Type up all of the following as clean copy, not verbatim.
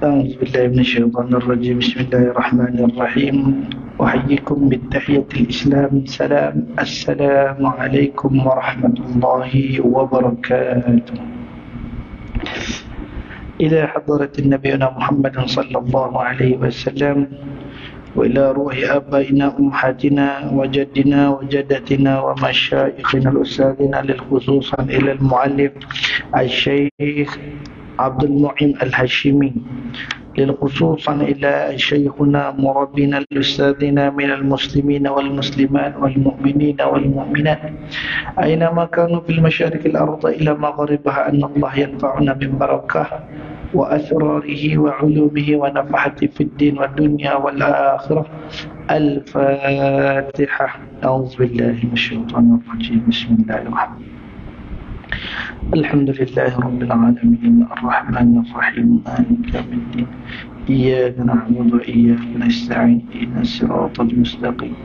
أعوذ بالله من الشيطان الرجيم. بسم الله الرحمن الرحيم. أحييكم بالتحية الإسلام سلام. السلام عليكم ورحمة الله وبركاته. إلى حضرة نبينا محمد صلى الله عليه وسلم وإلى روح آبائنا أمهاتنا وجدنا وجدتنا ومشايخنا الأستاذنا للخصوصا إلى المؤلف الشيخ عبد المعين الهاشمي للخصوصا إلى شيخنا مربينا الأستاذنا من المسلمين والمسلمات والمؤمنين والمؤمنات أينما كانوا في المشارق الأرض إلى مغاربها أن الله ينفعنا بالبركة وأسراره وعلومه ونفحته في الدين والدنيا والآخرة. الفاتحة. أعوذ بالله من الشيطان الرجيم. بسم الله الرحمن الرحيم. الحمد لله رب العالمين الرحمن الرحيم مالك يوم الدين إياك نعبد وإياك نستعين اهدنا الصراط المستقيم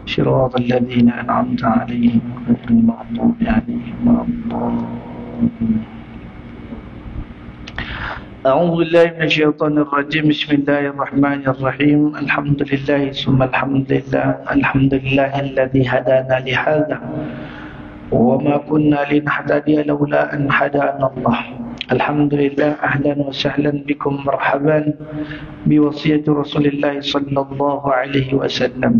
صراط الذين أنعمت عليهم غير المغضوب عليهم ولا الضالين. أعوذ بالله من الشيطان الرجيم. بسم الله الرحمن الرحيم. الحمد لله ثم الحمد لله. الحمد لله الذي هدانا لهذا وما كنا لنهتدي لولا أن هدانا الله. الحمد لله. أهلا وسهلا بكم مرحبا بوصية رسول الله صلى الله عليه وسلم.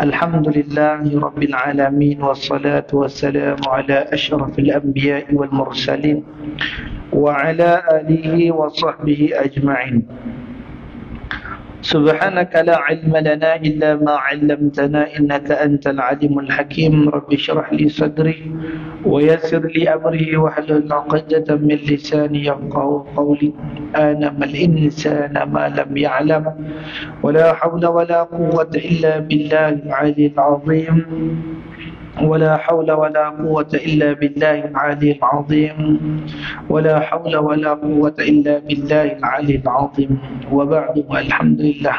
الحمد لله رب العالمين والصلاة والسلام على أشرف الأنبياء والمرسلين وعلى آله وصحبه أجمعين. سبحانك لا علم لنا إلا ما علمتنا إنك أنت العليم الحكيم. رب اشرح لي صدري ويسر لي أمري واحلل عقدة من لساني يفقهوا قولي. آنم الإنسان ما لم يعلم ولا حول ولا قوة إلا بالله العلي العظيم. ولا حول ولا قوة إلا بالله العلي العظيم. ولا حول ولا قوة إلا بالله العلي العظيم. وبعد. الحمد لله.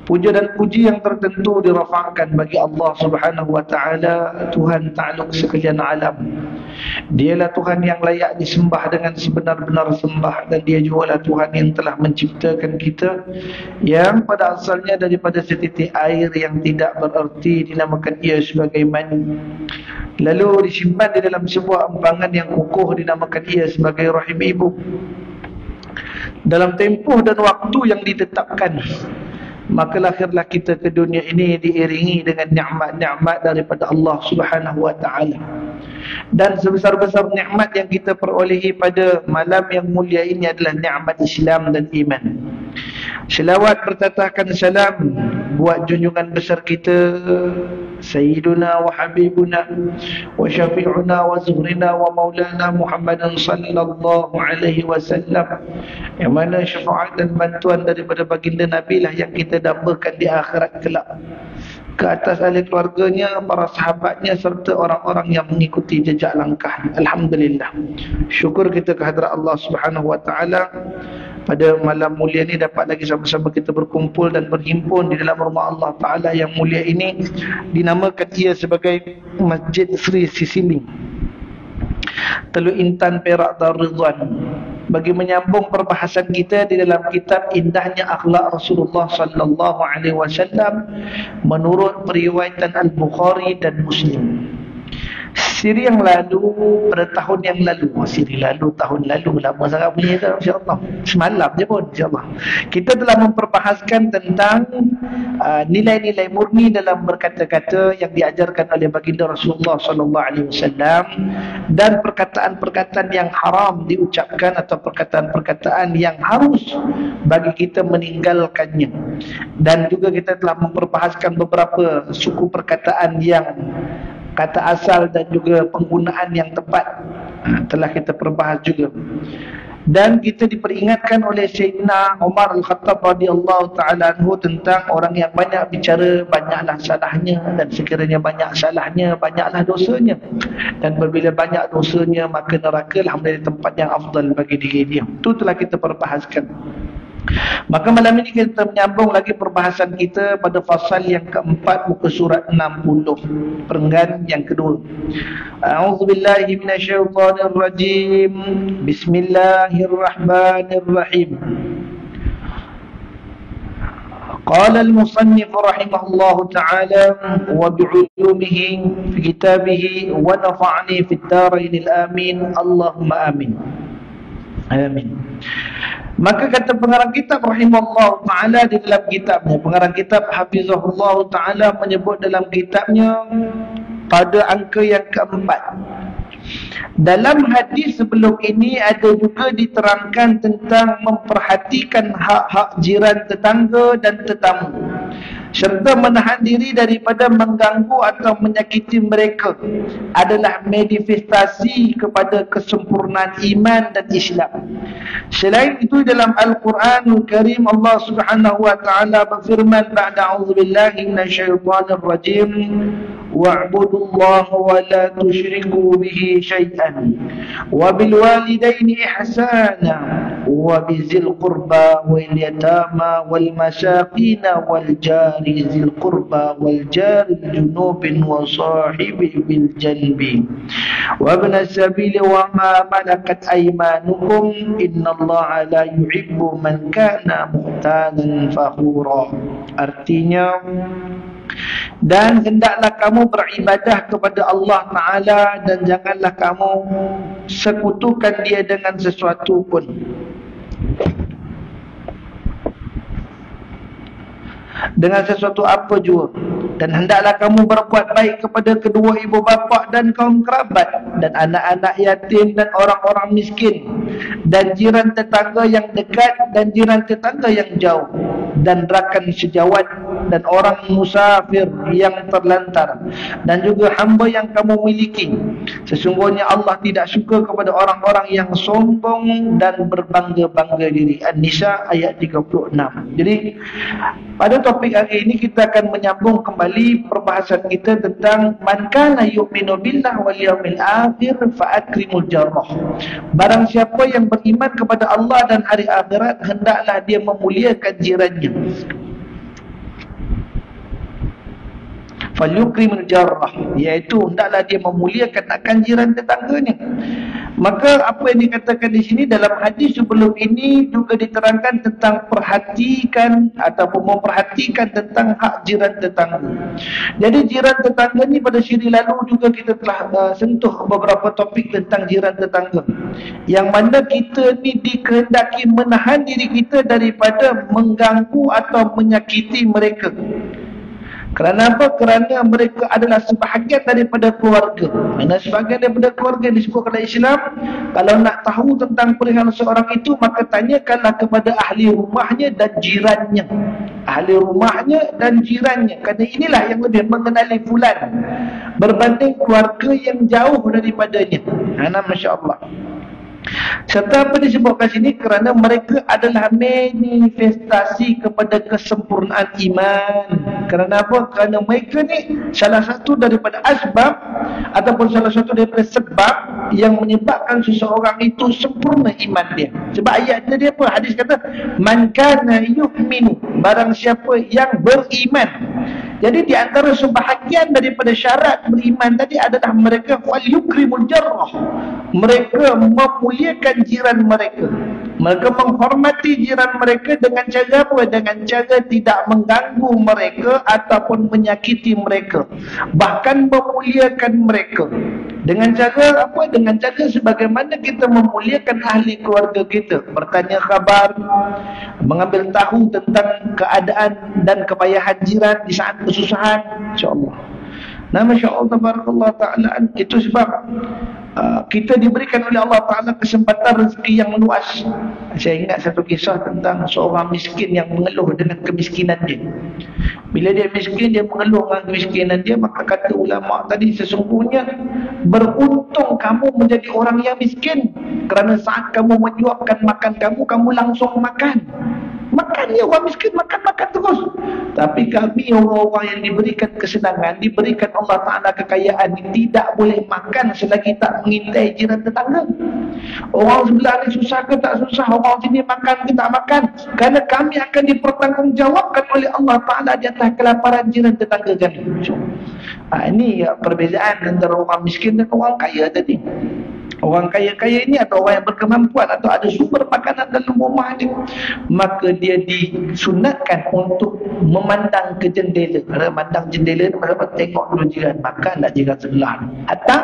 Puja dan puji yang tertentu dirafa'kan bagi Allah Subhanahu wa taala, Tuhan takluk sekalian alam. Dialah Tuhan yang layak disembah dengan sebenar-benar sembah, dan Dia jugalah Tuhan yang telah menciptakan kita, yang pada asalnya daripada setitik air yang tidak bererti dinamakan ia sebagai mani, lalu disimpan di dalam sebuah empangan yang kukuh dinamakan ia sebagai rahim ibu. Dalam tempoh dan waktu yang ditetapkan, maka lahirlah kita ke dunia ini diiringi dengan nikmat-nikmat daripada Allah Subhanahu wa taala. Dan sebesar-besar nikmat yang kita perolehi pada malam yang mulia ini adalah nikmat Islam dan iman. Selawat bertatahkan salam buat junjungan besar kita Sayyiduna wa Habibuna wa Syafi'una wa Zuhrina wa Maulana Muhammadan sallallahu alaihi wasallam, yang mana syafaat dan bantuan daripada baginda Nabi lah yang kita dambakan di akhirat kelak, ke atas ahli keluarganya, para sahabatnya serta orang-orang yang mengikuti jejak langkahnya. Alhamdulillah. Syukur kita kehadrat Allah Subhanahu wa taala pada malam mulia ini dapat lagi sama-sama kita berkumpul dan berhimpun di dalam rumah Allah Ta'ala yang mulia ini. Dinamakan ia sebagai Masjid Sri Sisiling, Teluk Intan, Perak, Darul Ridwan, bagi menyambung perbahasan kita di dalam kitab Indahnya Akhlak Rasulullah sallallahu alaihi wasallam menurut periwayatan Al-Bukhari dan Muslim. Siri yang lalu, pada tahun yang lalu, siri lalu, tahun lalu, lama sangat punya tu, insyaAllah. Semalam je pun, insyaAllah. Kita telah memperbahaskan tentang nilai-nilai murni dalam berkata-kata yang diajarkan oleh baginda Rasulullah SAW, dan perkataan-perkataan yang haram diucapkan atau perkataan-perkataan yang harus bagi kita meninggalkannya. Dan juga kita telah memperbahaskan beberapa suku perkataan yang kata asal dan juga penggunaan yang tepat telah kita perbahas juga. Dan kita diperingatkan oleh Sayyidina Umar Al-Khattab radhiyallahu ta'ala anhu tentang orang yang banyak bicara, banyaklah salahnya, dan sekiranya banyak salahnya, banyaklah dosanya. Dan apabila banyak dosanya, maka neraka lah menjadi tempat yang afdal bagi diri dia. Itu telah kita perbahaskan. Maka malam ini kita menyambung lagi perbahasan kita pada fasal yang keempat, muka surat 60, perenggan yang kedua. A'udzubillahi minasyaitonirrajim. Bismillahirrahmanirrahim. قال المصنف رحمه الله تعالى وبعلومه في كتابه ونفعني في الدارين الآمين اللهم آمين. Amin. Maka kata pengarang kitab rahimahullah ta'ala di dalam kitabnya, pengarang kitab hafizahullah ta'ala menyebut dalam kitabnya pada angka yang keempat, dalam hadis sebelum ini ada juga diterangkan tentang memperhatikan hak-hak jiran tetangga dan tetamu, serta menahan diri daripada mengganggu atau menyakiti mereka adalah manifestasi kepada kesempurnaan iman dan Islam. Selain itu dalam Al-Quranul Karim Allah Subhanahu wa taala berfirman ba'da a'udzubillahi minasyaitonir rajim wa'budullaha wa la tusyriku bihi syai'an wa bil walidaini ihsana wa bizil qurba wal yatama wal masakin wal jari zil qurba wal jari junubin wa sahibi bil janbi wa ibn as-sabil wa ma malakat aymanukum innallaha la yuhibbu man kana muhtalan fakhura. Artinya, dan hendaklah kamu beribadah kepada Allah Ta'ala dan janganlah kamu sekutukan dia dengan sesuatu pun. Dengan sesuatu apa jua. Dan hendaklah kamu berbuat baik kepada kedua ibu bapa dan kaum kerabat dan anak-anak yatim dan orang-orang miskin dan jiran tetangga yang dekat dan jiran tetangga yang jauh dan rakan sejawat dan orang musafir yang terlantar dan juga hamba yang kamu miliki. Sesungguhnya Allah tidak suka kepada orang-orang yang sombong dan berbangga-bangga diri. An-Nisa ayat 36. Jadi pada topik hari ini kita akan menyambung kembali perbahasan kita tentang man kana yu'minu billah wal yawmil akhir fa akrimul jarrah. Barang siapa yang beriman kepada Allah dan hari akhirat, hendaklah dia memuliakan jirannya. Falyukrimul jarrah, iaitu hendaklah dia memuliakan akan jiran tetangganya. Maka apa yang dikatakan di sini dalam hadis sebelum ini juga diterangkan tentang perhatikan ataupun memperhatikan tentang hak jiran tetangga. Jadi jiran tetangga ni pada siri lalu juga kita telah sentuh beberapa topik tentang jiran tetangga, yang mana kita ni dikehendaki menahan diri kita daripada mengganggu atau menyakiti mereka. Kerana apa? Kerana mereka adalah sebahagian daripada keluarga. Mana sebahagian daripada keluarga disebut oleh Islam. Kalau nak tahu tentang perihal seorang itu, maka tanyakanlah kepada ahli rumahnya dan jirannya. Ahli rumahnya dan jirannya. Kerana inilah yang lebih mengenali fulan berbanding keluarga yang jauh daripadanya. Masya Allah. Serta apa disebutkan sini? Kerana mereka adalah manifestasi kepada kesempurnaan iman. Kerana apa? Kerana mereka ni salah satu daripada asbab ataupun salah satu daripada sebab yang menyebabkan seseorang itu sempurna iman dia. Sebab ayat dia apa? Hadis kata man kana yu'minu, barang siapa yang beriman. Jadi di antara sebahagian daripada syarat beriman tadi adalah mereka wal yukrimul jarrah. Mereka memuliakan jiran mereka. Mereka menghormati jiran mereka dengan cara apa? Dengan cara tidak mengganggu mereka ataupun menyakiti mereka. Bahkan memuliakan mereka. Dengan cara apa? Dengan cara sebagaimana kita memuliakan ahli keluarga kita. Bertanya khabar, mengambil tahu tentang keadaan dan kepayahan jiran di saat kesusahan. InsyaAllah. Masya Allah, tabarakallah ta'ala. Itu sebab kita diberikan oleh Allah Ta'ala kesempatan rezeki yang luas. Saya ingat satu kisah tentang seorang miskin yang mengeluh dengan kemiskinan dia. Bila dia miskin, dia mengeluh dengan kemiskinan dia, maka kata ulama tadi, sesungguhnya beruntung kamu menjadi orang yang miskin, kerana saat kamu menyuapkan makan kamu, kamu langsung makan. Makan ya, orang miskin makan-makan terus. Tapi kami orang-orang yang diberikan kesenangan, diberikan Allah Ta'ala kekayaan, tidak boleh makan selagi tak mengintai jiran tetangga. Orang sebelah ni susah ke tak susah, orang sini makan ke tak makan, kerana kami akan dipertanggungjawabkan oleh Allah Ta'ala di atas kelaparan jiran tetangga kami. Ini perbezaan antara orang miskin dan orang kaya tadi. Orang kaya-kaya ini atau orang yang berkemampuan atau ada sumber makanan dalam rumah dia, maka dia disunatkan untuk memandang ke jendela. Memandang jendela, tengok dulu jiran makan tak jiran sebelah. Atau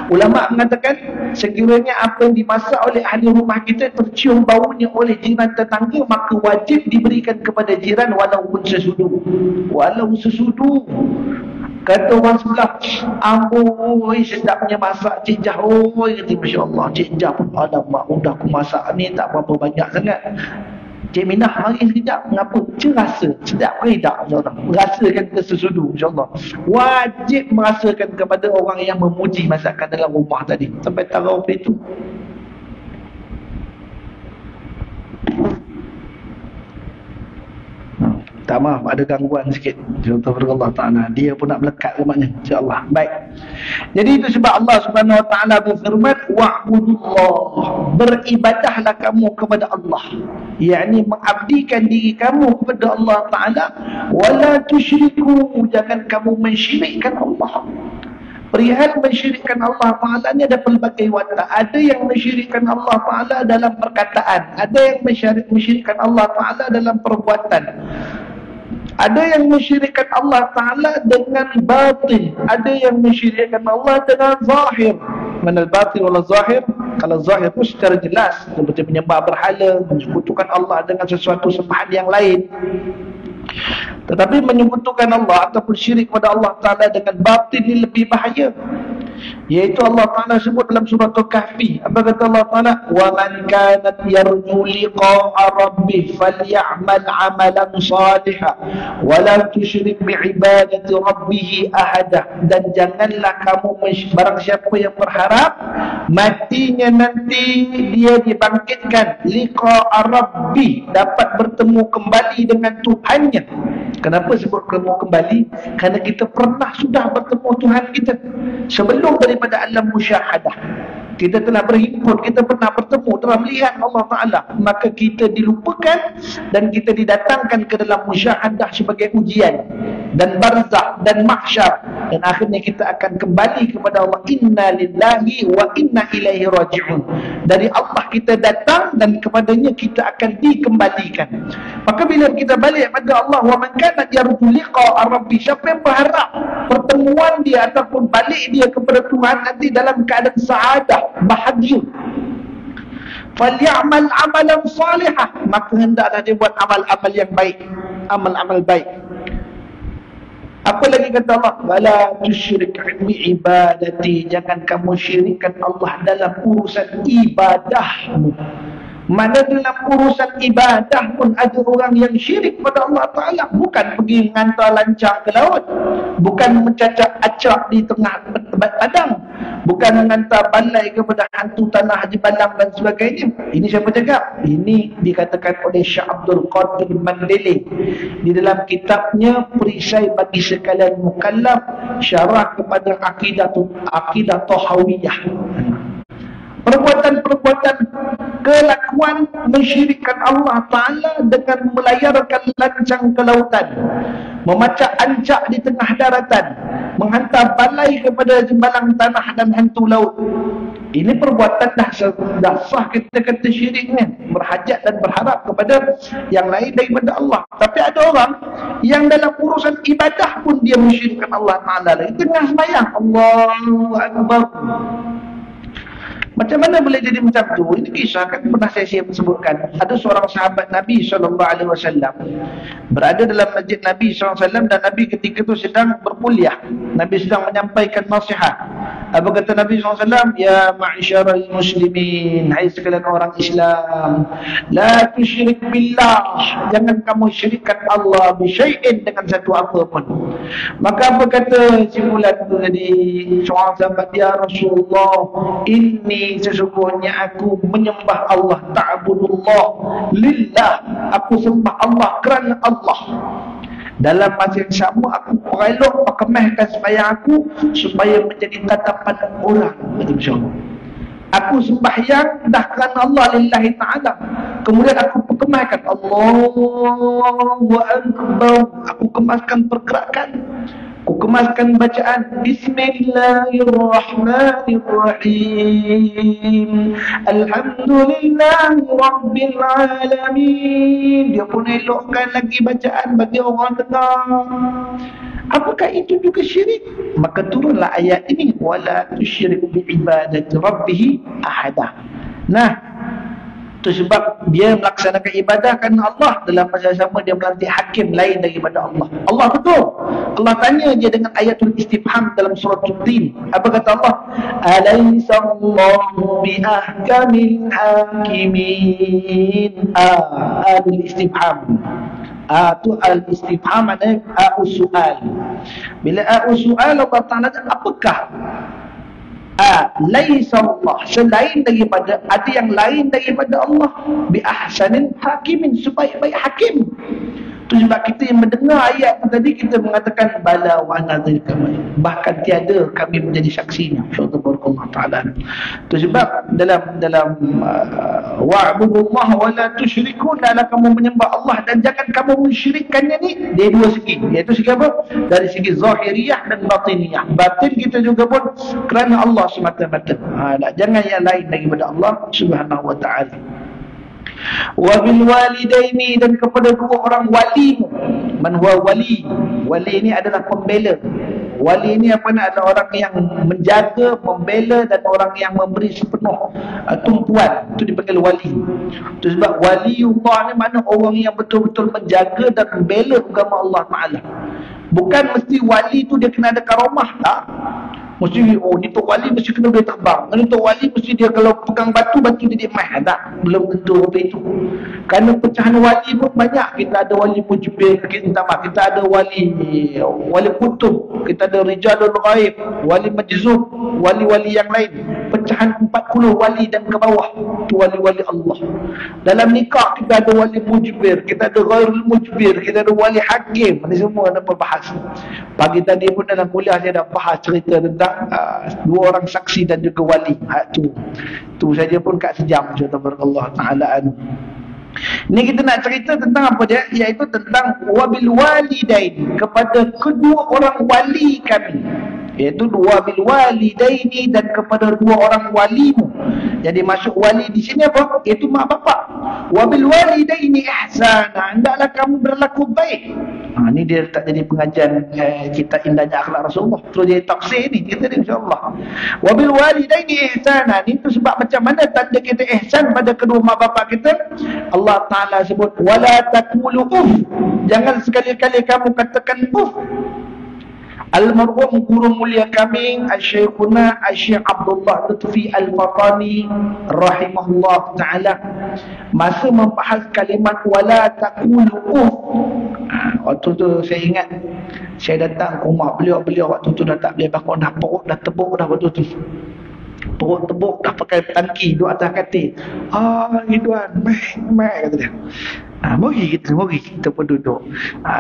ulama mengatakan sekiranya apa yang dimasak oleh ahli rumah kita tercium baunya oleh jiran tetangga, maka wajib diberikan kepada jiran walaupun sesudu. Walau sesudu. Kata orang sebelah, amboi sedapnya masak Cik Jah. Oi, kata Masya Allah, Cik Jah pun, alamak, udah aku masak ni tak berapa banyak sangat. Cik Minah mari sekejap. Mengapa? Cik rasa sedap ke tak? Merasakan ke sesudu, insyaAllah. Wajib merasakan kepada orang yang memuji masakan dalam rumah tadi. Sampai taruh itu. Tak maaf, ada gangguan sikit. Allah Ta'ala. Dia pun nak melekat lemaknya. InsyaAllah. Baik. Jadi itu sebab Allah Subhanahu Wa Ta'ala berfirman, wa'budullah. Beribadahlah kamu kepada Allah. Yakni mengabdikan diri kamu kepada Allah Ta'ala. Wala tusyriku. Jangan kamu mensyirikkan Allah. Perihal mensyirikkan Allah Ta'ala ni ada pelbagai watak. Ada yang mensyirikkan Allah Ta'ala dalam perkataan. Ada yang mensyirikkan Allah Ta'ala dalam perbuatan. Ada yang mensyirikkan Allah Ta'ala dengan batin. Ada yang mensyirikkan Allah dengan zahir. Mana batin wala zahir? Kalau zahir itu secara jelas, seperti menyembah berhala, menyekutukan Allah dengan sesuatu sembahan yang lain. Tetapi menyekutukan Allah ataupun syirik kepada Allah Ta'ala dengan batin ini lebih bahaya. Iaitu Allah Ta'ala sebut dalam surah Al-Kahfi. Apa kata Allah Ta'ala? وَمَنْ كَانَتْ يَرْجُو لِقَاءَ رَبِّهِ فَلْيَعْمَلْ عَمَلًا صَالِحًا وَلَا تُشْرِكْ بِعِبَادَةِ رَبِّهِ أَحَدًا. Dan janganlah kamu barang siapa yang berharap matinya nanti dia dibangkitkan liqa'a Rabbi, dapat bertemu kembali dengan Tuhannya. Kenapa sebut bertemu kembali? Kerana kita pernah sudah bertemu Tuhan kita sebelum daripada alam musyahadah. Kita telah berhimpun, kita pernah bertemu, telah melihat Allah Ta'ala. Maka kita dilupakan dan kita didatangkan ke dalam musyahadah sebagai ujian dan barzakh dan mahsyar. Dan akhirnya kita akan kembali kepada Allah. Inna lillahi wa inna ilaihi raji'un. Dari Allah kita datang dan kepadanya kita akan dikembalikan. Maka bila kita balik pada Allah, wa man kana yarju liqa'a rabbi, siapa yang berharap pertemuan dia ataupun balik dia kepada Tuhan nanti dalam keadaan saadah, bahagia, falyamal amalan salihah, maka hendaklah dia buat amal-amal yang baik, amal-amal baik. Apa lagi kata Allah? Wala tusyrik bi ibadati, jangan kamu syirikkan Allah dalam urusan ibadahmu. Mana dalam urusan ibadah pun ada orang yang syirik pada Allah Ta'ala. Bukan pergi menghantar lancak ke laut, bukan mencacak acak di tengah padang, bukan menghantar balai kepada hantu tanah Haji Balang dan sebagainya. Ini siapa cakap? Ini dikatakan oleh Syekh Abdul Qadir Mandeli di dalam kitabnya Perisai bagi Sekalian Mukallaf, syarah kepada akidah Tahawiyah. Perbuatan-perbuatan kelakuan mensyirikkan Allah Ta'ala dengan melayarkan lancang ke lautan, memacak ancak di tengah daratan, menghantar balai kepada jembalang tanah dan hantu laut. Ini perbuatan dah sah kita kata syiriknya, berhajat dan berharap kepada yang lain daripada Allah. Tapi ada orang yang dalam urusan ibadah pun dia mensyirikkan Allah Ta'ala. Di tengah sembahyang, Allahu Akbar. Macam mana boleh jadi macam tu? Ini kisah kan pernah saya sebutkan. Ada seorang sahabat Nabi SAW berada dalam masjid Nabi SAW, dan Nabi ketika itu sedang berkuliah. Nabi sedang menyampaikan nasihat. Apa kata Nabi SAW? Ya ma'isyaral muslimin, hai sekalian orang Islam, la tusyrik billah, jangan kamu syirikkan Allah bisyai'in, dengan satu apa pun. Maka apa kata simpulan itu tadi? Seorang sahabat, ya Rasulullah, ini sesungguhnya aku menyembah Allah, ta'budullah lillah, aku sembah Allah kerana Allah. Dalam masa yang sama aku elok perkemahkan sembahyang aku supaya menjadi tatapan orang. InsyaAllah aku sembahyang dah kerana Allah lillahi ta'ala, kemudian aku perkemahkan Allahu Akbar, aku kemaskan pergerakan, Ku kemaskan bacaan Bismillahirrahmanirrahim. Alhamdulillahi Rabbil Alamin. Dia pun elokkan lagi bacaan bagi orang dengar. Apakah itu juga syirik? Maka turunlah ayat ini, wala tusyrik bi ibadati rabbih ahada. Nah, itu sebab dia melaksanakan ibadah kerana Allah, dalam masa sama dia melantik hakim lain daripada Allah. Allah betul. Allah tanya dia dengan ayatul istifham dalam surah Tin. Apa kata Allah? Alaysa Allahu bi ahkamil hakimin. Al istifham. Tu al-istifham maknanya a'usu'al. Bila a'usu'al Allah Ta'ala, apakah laisa Allah, selain daripada, ada yang lain daripada Allah, bi ahsanil hakimin, sebaik-baik hakim. Itu sebab kita yang mendengar ayat tadi, kita mengatakan bala wa nadzirka, bahkan tiada kami menjadi saksinya. Insyaallah taala. Itu sebab dalam wa'budullah wa la tusyriku, adalah kamu menyembah Allah dan jangan kamu mensyirikkannya ni, dari dua segi. Iaitu segi apa? Dari segi zahiriyah dan batiniyah. Batin kita juga pun kerana Allah semata-mata. Jangan yang lain daripada Allah Subhanahu wa taala. Wabil walidaini, dan kepada dua orang wali. Man huwa wali? Wali ini adalah pembela. Wali ini apa nak? Adalah orang yang menjaga, membela dan orang yang memberi sepenuh tumpuan. Itu dipanggil wali. Itu sebab waliullah ni makna orang yang betul-betul menjaga dan membela agama Allah Ta'ala. Bukan mesti wali tu dia kena ada karamah, tak? Mesti, ni Tok Wali mesti kena boleh terbang. Ni Tok Wali mesti dia kalau pegang batu jadi emas. Tak, belum tentu apa itu. Kerana pecahan wali pun banyak. Kita ada wali mujibir, kita ada wali kutub, kita ada rijalul ghaib, wali majzub, wali-wali yang lain. Pecahan 40 wali dan ke bawah, itu wali-wali Allah. Dalam nikah kita ada wali mujibir, kita ada ghairul mujibir, kita ada wali hakim. Ini semua ada berbahas. Pagi tadi pun dalam kuliah saya dah bahas cerita tentang dua orang saksi dan juga wali. Tu saja pun kat sejam. Subhanallah ta'ala. Ni kita nak cerita tentang apa dia? Iaitu tentang wabil walidain, kepada kedua orang wali kami. Iaitu wabil walidaini, dan kepada dua orang walimu. Jadi masuk wali di sini apa? Iaitu mak bapak. Wabil walidaini ihsana, hendaklah kamu berlaku baik. Ni dia letak jadi pengajian kita indahnya akhlak Rasulullah. Terus jadi tafsir ni kita ni, insya-Allah. Wabil walidaini ihsana, ni tu sebab macam mana tanda kita ihsan pada kedua mak bapak kita. Allah Ta'ala sebut wala taqulu uff, jangan sekali-kali kamu katakan uff. Almarhum guru mulia kami Al-Syekhuna Al-Syekh Abdullah Lutfi Al-Fatani rahimahullah ta'ala, masa membahas kalimat wala taqulu uff, waktu tu saya ingat saya datang ke rumah beliau waktu tu dah tak boleh bangun dah, perut dah tebuk dah waktu tu. Perut tebuk dah pakai tangki duduk atas katil. Ni tuan, kata dia. Mari kita pun duduk.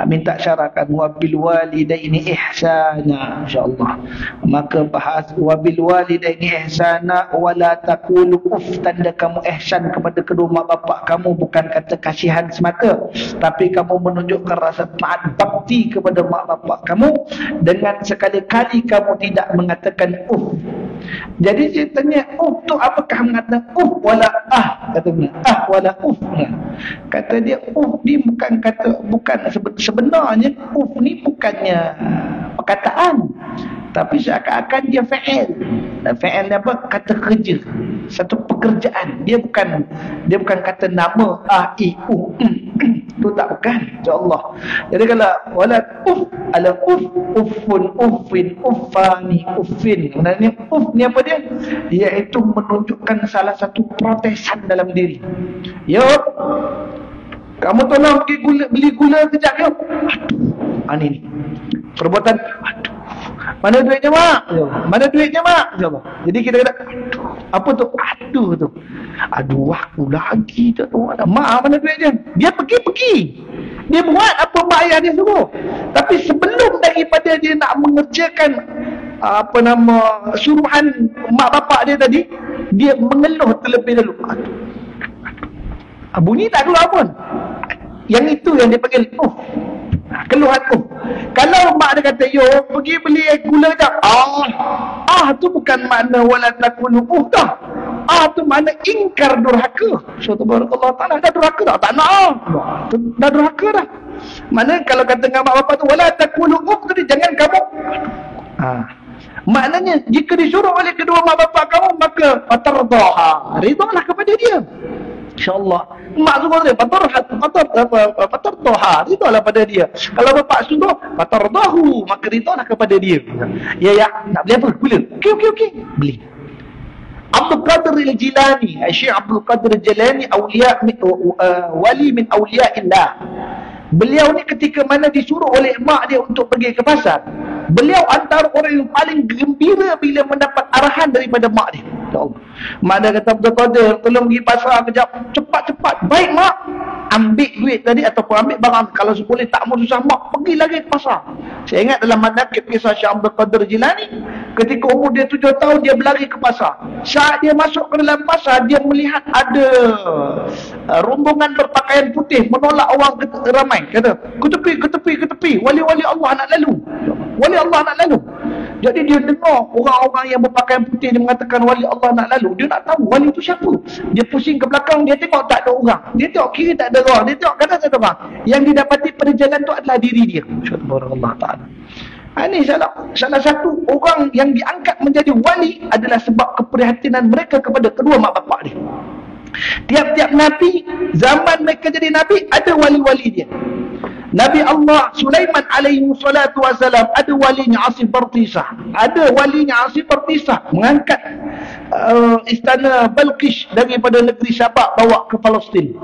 Minta syarakan wabil walidaini ihsana, insya-Allah. Maka bahas wabil walidaini ihsana wala taqulu uff, tanda kamu ihsan kepada kedua mak bapak kamu bukan kata kasihan semata, tapi kamu menunjukkan rasa taat bakti kepada mak bapak kamu dengan sekali-kali kamu tidak mengatakan uff. Jadi saya tanya, tu apakah mengatakan wala kata dia, wala kata dia, ni bukan sebenarnya ni bukannya perkataan, tapi seakan-akan dia fa'il. Fa'il apa? Kata kerja, satu pekerjaan. Dia bukan kata nama tu tak, bukan, insya-Allah. Jadi kalau wala ala uffun uffin uffani uffin, maknanya ni apa dia? Iaitu menunjukkan salah satu protesan dalam diri. Kamu tolong pergi beli gula kejap yuk. Ni perbuatan. Mana duitnya mak? Mana duitnya mak? InsyaAllah. Jadi kita kata, apa tu? Tu. Aku lagi tak tahu. Mak, mana duitnya? Dia pergi. Dia buat apa mak ayah dia suruh. Tapi sebelum daripada dia nak mengerjakan suruhan mak bapak dia tadi, dia mengeluh terlebih dahulu. Bunyi tak keluar pun. Yang itu yang dia panggil Keluhan Kalau mak dia kata, yo pergi beli gula dah. Tu bukan makna wala takulu dah. Tu makna ingkar durhaka. So tabarakallah ta'ala, dah durhaka dah, tak nak. Dah durhaka dah. Mana kalau kata dengan mak bapak tu wala takulu tadi, jangan kamu. Maknanya jika disuruh oleh kedua mak bapak kamu, maka fatardaha, ridhalah kepada dia. InsyaAllah mak suruh dia fatardaha, ridhalah pada dia. Kalau bapak suruh fatardahu, maka ridhalah kepada dia. Ya, nak beli apa? Gula. Okey, beli. Abdul Qadir Al-Jilani, Syekh Abdul Qadir Al-Jilani, wali min awliyaillah. Beliau ni ketika mana disuruh oleh mak dia untuk pergi ke pasar, beliau antara orang yang paling gembira bila mendapat arahan daripada mak dia. Ya Allah. Mak dia kata, Abdul Qadir, tolong pergi pasar kejap. Cepat. Baik mak. Ambil duit tadi ataupun ambil barang. Kalau boleh tak mau susah mak, pergi lagi ke pasar. Saya ingat dalam manaqib kisah Syekh Abdul Qadir Jilani, ketika umur dia 7 tahun, dia berlari ke pasar. Saat dia masuk ke dalam pasar, dia melihat ada rombongan berpakaian putih menolak orang ramai. Kata, ke tepi. Wali-wali Allah nak lalu. Jadi dia dengar orang-orang yang berpakaian putih dia mengatakan wali Allah nak lalu. Dia nak tahu wali itu siapa. Dia pusing ke belakang, dia tengok tak ada orang. Dia tengok kiri tak ada orang. Dia tengok kanan tak ada orang. Yang didapati pada jalan tu adalah diri dia. Subhanallah ta'ala. Ini salah satu orang yang diangkat menjadi wali adalah sebab keprihatinan mereka kepada kedua mak bapak dia. Tiap-tiap Nabi, zaman mereka jadi Nabi, ada wali-wali dia. Nabi Allah Sulaiman alaihi salatu wassalam, ada walinya Asif Bartisah. Ada walinya Asif Bartisah mengangkat istana Balqis daripada negeri Sabak bawa ke Palestin.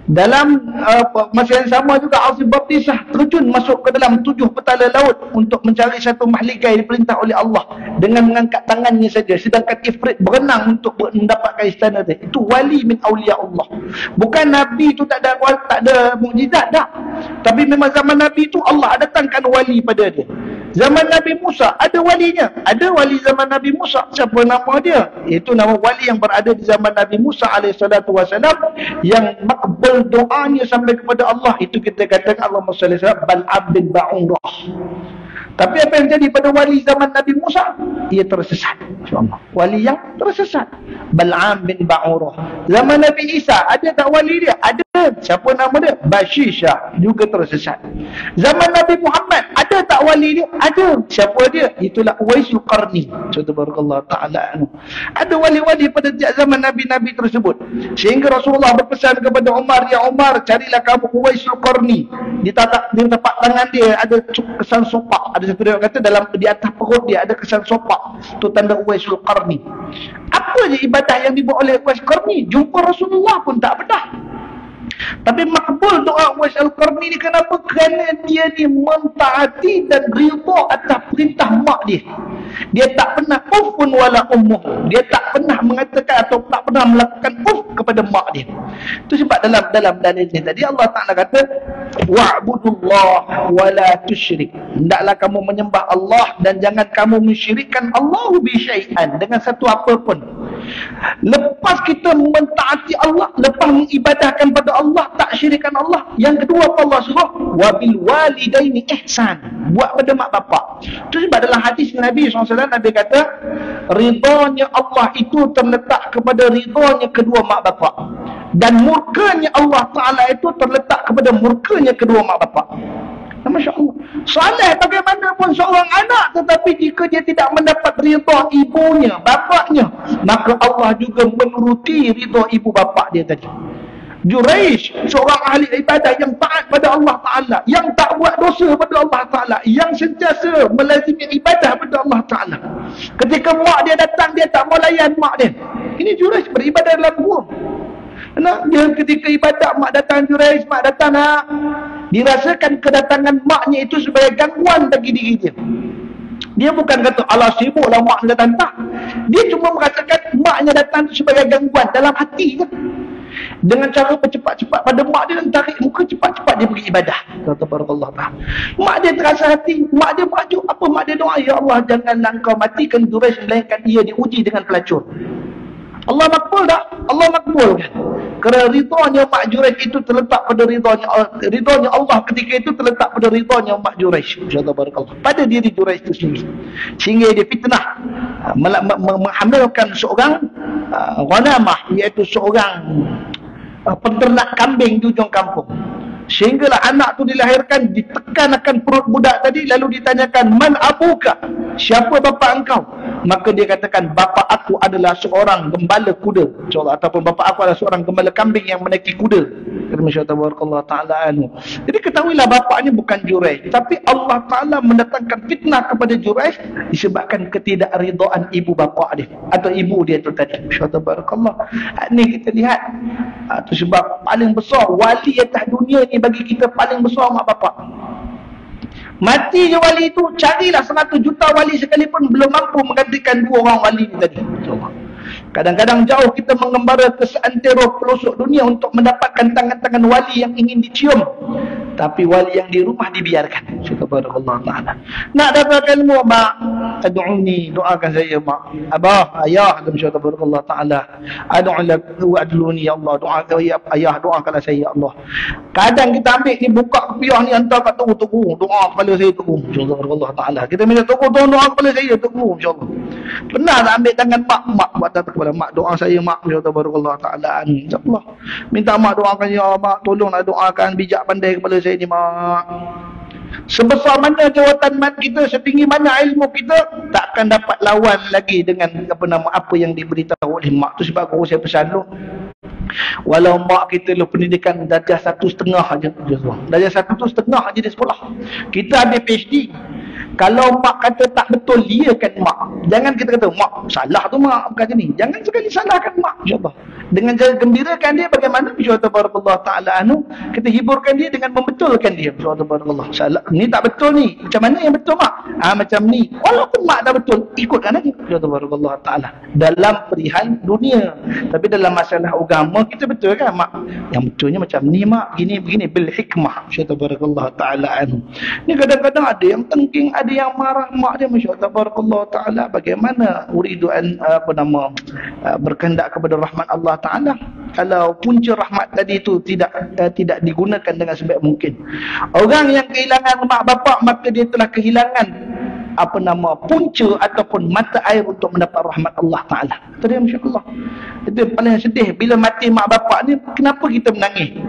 Dalam masa yang sama juga Asif Bartisah terjun masuk ke dalam 7 petala laut untuk mencari satu mahligai diperintah oleh Allah dengan mengangkat tangannya saja, sedangkan Ifrit berenang untuk mendapatkan istana itu. Itu wali min awliya Allah. Bukan Nabi itu tak ada mukjizat dah. Tapi memang zaman Nabi itu Allah datangkan wali pada dia. Zaman Nabi Musa ada walinya. Ada wali zaman Nabi Musa. Siapa nama dia? Itu nama wali yang berada di zaman Nabi Musa alaihissalatu wassalam, yang makbul doanya sampai kepada Allah. Itu kita katakan Allahumma salli ala Bal'am bin Ba'urah. Tapi apa yang jadi pada wali zaman Nabi Musa? Ia tersesat. InsyaAllah. Wali yang tersesat. Bal'am bin Ba'urah. Zaman Nabi Isa, ada tak wali dia? Ada. Siapa nama dia? Bashisha. Juga tersesat. Zaman Nabi Muhammad, ada tak wali dia? Ada. Siapa dia? Itulah Uwaisul Qarni. Subhanallah ta'ala. Ada wali-wali pada zaman Nabi-Nabi tersebut. Sehingga Rasulullah berpesan kepada Umar, ya Umar, carilah kamu Uwaisul Qarni. Di tapak tangan dia ada kesan sopak. Ada satu dia kata di atas perut dia ada kesan sopak. Itu tanda Uwaisul Qarni. Apa je ibadah yang dibuat oleh Uwaisul Qarni? Jumpa Rasulullah pun tak pernah. Tapi makbul doa Uwaisul Qarni ni kenapa? Kerana dia ni mentaati dan rida atas perintah mak dia. Dia tak pernah ufun wala ummuh. Dia tak pernah mengatakan atau tak pernah melakukan kepada mak dia. Itu sebab dalam dalil ni tadi Allah Ta'ala kata wa'budullah wala tusyrik. Hendaklah kamu menyembah Allah dan jangan kamu mensyirikkan Allah bi syai'an, dengan satu apapun. Lepas kita mentaati Allah, lepas mengibadahkan pada Allah, tak syirikan Allah, yang kedua apa Allah suruh? Wabil walidaini ihsan. Buat pada mak bapak. Itu sebab dalam hadis Nabi SAW, Nabi kata ridhanya Allah itu terletak kepada ridhanya kedua mak bapak, dan murkanya Allah Ta'ala itu terletak kepada murkanya kedua mak bapak. Masya Allah. Saleh bagaimanapun seorang anak, tetapi jika dia tidak mendapat ridha ibunya, bapaknya, maka Allah juga menuruti ridha ibu bapak dia tadi. Juraish, seorang ahli ibadah yang taat pada Allah Ta'ala, yang tak buat dosa pada Allah Ta'ala, yang sentiasa melazimi ibadah pada Allah Ta'ala. Ketika mak dia datang, dia tak mau layan mak dia. Ini Juraish beribadah dalam gua. Dia ketika ibadah, mak datang, Juraish, mak datang nak. Dirasakan kedatangan maknya itu sebagai gangguan bagi diri dia. Dia bukan kata Allah sibuklah mak datang, tak. Dia cuma merasakan maknya datang itu sebagai gangguan dalam hati kan. Dengan cara bercepat-cepat pada mak dia dan tarik muka, cepat-cepat dia pergi ibadah. Kata barakallahu ta'ala. Mak dia terasa hati, mak dia merajuk. Apa mak dia doa? Ya Allah, janganlah engkau matikan Juraish melainkan ia diuji dengan pelacur. Allah makbul tak? Allah makbul kan? Kerana ridhanya Mak Juraij itu terletak pada ridhanya Allah ketika itu terletak pada ridhanya Mak Juraij. InsyaAllah barakallah. Pada diri Juraij itu sendiri. Sehingga dia fitnah menghamilkan seorang ghanamah, iaitu seorang peternak kambing di ujung kampung. Sehinggalah anak tu dilahirkan, ditekan akan perut budak tadi, lalu ditanyakan, man abuka? Siapa bapa engkau? Maka dia katakan, bapa aku adalah seorang gembala kuda. InsyaAllah, ataupun bapa aku adalah seorang gembala kambing yang menaiki kuda. Masya-Allah Ta'ala anu. Jadi ketahuilah bapaknya bukan Juraij, tapi Allah Ta'ala mendatangkan fitnah kepada Juraij disebabkan ketidakridhaan ibu bapa dia atau ibu dia tu tadi. Masya-Allah. Ini kita lihat, itu sebab paling besar wali atas dunia ni bagi kita paling besar mak bapak. Mati je wali itu, carilah 100 juta wali sekalipun belum mampu menggantikan 2 orang wali ni tadi. Kadang-kadang jauh kita mengembara ke seantero pelosok dunia untuk mendapatkan tangan-tangan wali yang ingin dicium, tapi wali yang di rumah dibiarkan. Subhanallah Ta'ala. Nak dapatkan ilmu, mak, ad'uni, doakan saya mak. Abah, ayah, subhanallah Ta'ala, ad'uni ya Allah, doakan ayah, doakanlah saya ya Allah. Kadang kita ambil ni, buka kepiah ni, hantar kat tuku, doa kepala saya tuku, subhanallah Ta'ala. Kita minta tuku, doa kepala saya tuku, insyaAllah. Pernah tak ambil tangan mak buat datang kepada mak, doa saya mak, subhanallah Ta'ala, insyaAllah. Minta mak doakan, ya mak, tolonglah doakan bijak pandai kepala saya ni mak. Sebesar mana jawatan mat kita, setinggi mana ilmu kita, takkan dapat lawan lagi dengan apa yang diberitahu oleh mak. Tu sebab saya pesan dulu, walau mak kita lu pendidikan darjah 1,5 aja, darjah 1,5 aja di sekolah, kita ambil PhD. Kalau mak kata tak betul, dia kan mak. Jangan kita kata, mak salah tu mak, bukan ni. Jangan sekali salahkan mak, insyaAllah. Dengan cara gembirakan dia bagaimana, insyaAllah Ta'ala anu, kita hiburkan dia dengan membetulkan dia, insyaAllah. Salah, ni tak betul ni. Macam mana yang betul mak? Macam ni. Walaupun mak dah betul, ikutkan aja, insyaAllah Ta'ala. Dalam perihal dunia. Tapi dalam masalah agama, kita betul kan mak? Yang betulnya macam ni mak, gini, begini, bil hikmah, insyaAllah Ta'ala anu. Ni kadang-kadang ada yang tengking, ada yang marah mak dia, masya-Allah Ta'ala. Bagaimana uridu berkehendak kepada rahmat Allah Ta'ala, kalau punca rahmat tadi itu tidak digunakan dengan sebaik mungkin. Orang yang kehilangan mak bapak, maka dia telah kehilangan punca ataupun mata air untuk mendapat rahmat Allah Ta'ala. Itu dia, masya-Allah. Itu paling sedih bila mati mak bapak ni. Kenapa kita menangis?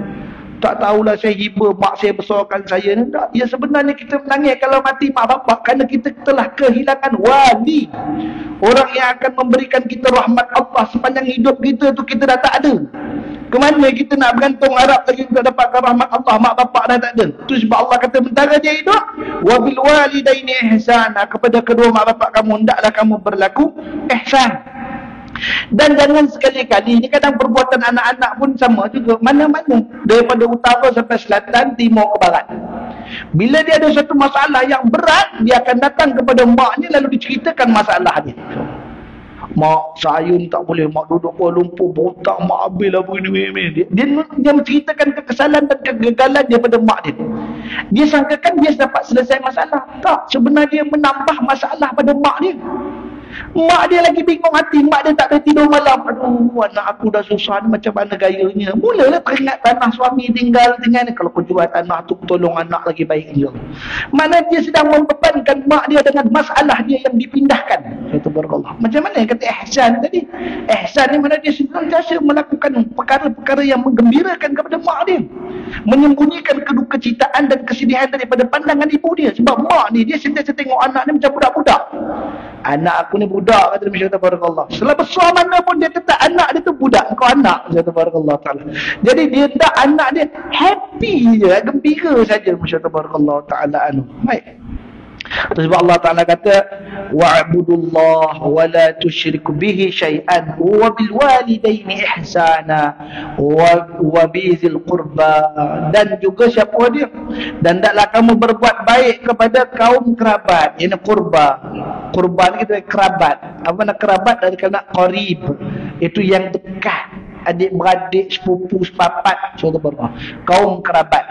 Tak tahulah saya hibur mak saya besarkan saya ni. Tak. Ya sebenarnya kita menangis kalau mati mak bapak kerana kita telah kehilangan wali. Orang yang akan memberikan kita rahmat Allah sepanjang hidup kita tu kita dah tak ada. Kemana kita nak bergantung harap lagi untuk dapatkan rahmat Allah? Mak bapak dah tak ada. Tu sebab Allah kata mentara dia hidup, wa bil walidaini ihsana, kepada kedua mak bapak kamu hendaklah kamu berlaku ihsan. Dan jangan sekali-kali, ini kadang perbuatan anak-anak pun sama juga, mana-mana, daripada utara sampai selatan, timur ke barat. Bila dia ada satu masalah yang berat, dia akan datang kepada maknya lalu diceritakan masalah dia. Mak saya ni tak boleh, mak duduk Kuala Lumpur botak, mak habis lah begini. Dia menceritakan kekesalan dan kegagalan daripada mak dia. Dia sangkakan dia dapat selesai masalah. Tak, sebenarnya dia menambah masalah pada mak dia. Mak dia lagi bingung hati, mak dia tak boleh tidur malam. Aduh, anak aku dah susah ni, macam mana gayanya. Mulalah teringat tanah suami tinggal ni. Kalau kau jual tanah tu, tolong anak lagi baik dia. Mana dia sedang membebankan mak dia dengan masalah dia yang dipindahkan. Itu barakallah. Macam mana yang kata ihsan tadi? Ihsan ni mana dia sentiasa melakukan perkara-perkara yang menggembirakan kepada mak dia, menyembunyikan kedukecitaan dan kesedihan daripada pandangan ibu dia. Sebab mak ni, dia sentiasa tengok anak ni macam budak-budak. Anak aku ni budak, kata Nabi Barakallah. Setelah besar mana pun dia tetap anak dia tu budak. Kau anak, kata Barakallah Ta'ala. Jadi dia tak, anak dia happy je, gembira saja, Barakallah Ta'ala. Baik. Sebab Allah Ta'ala kata, wa'budullah wa la tusyriku bihi syai'an wa bil walidaini ihsana wa bizil qurba, dan juga siapa dia, dan taklah kamu berbuat baik kepada kaum kerabat. Ini qurba. Qurba ni kita kerabat. Apa nak kerabat dari kena qarib, itu yang dekat. adik-beradik, sepupu, sepapat, kaum kerabat.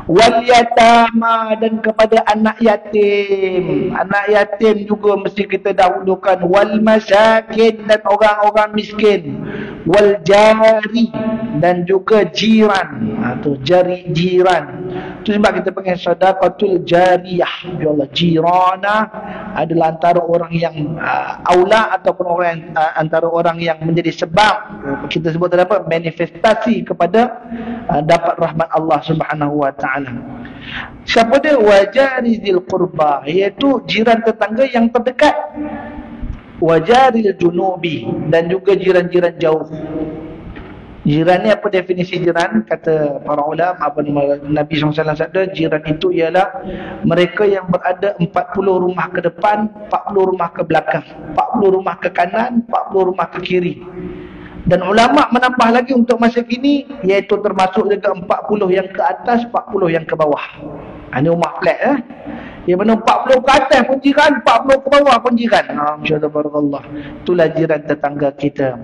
Wal yatama, dan kepada anak yatim. Anak yatim juga mesti kita dahulukan. Wal masakin, dan orang-orang miskin. Wal jari, dan juga jiran. Jari jiran. Itu sebab kita panggil sedaqatul jariyah. Ya Allah, jirana adalah antara orang yang aula ataupun orang yang, antara orang yang menjadi sebab kita sebut apa, manifestasi kepada dapat rahmat Allah Subhanahu wa taala. Siapa dia? Wajari zil qurba, iaitu jiran tetangga yang terdekat. Wajaril junubi, dan juga jiran-jiran jauh. Jiran ni apa definisi jiran? Kata para ulama, Nabi SAW sabda, jiran itu ialah mereka yang berada 40 rumah ke depan, 40 rumah ke belakang, 40 rumah ke kanan, 40 rumah ke kiri. Dan ulama menambah lagi untuk masa kini, iaitu termasuk juga 40 yang ke atas, 40 yang ke bawah. Ini rumah flat Yang mana 40 ke atas pun jiran, 40 ke bawah pun jiran. Masya-Allah, barakallah. Itulah jiran tetangga kita.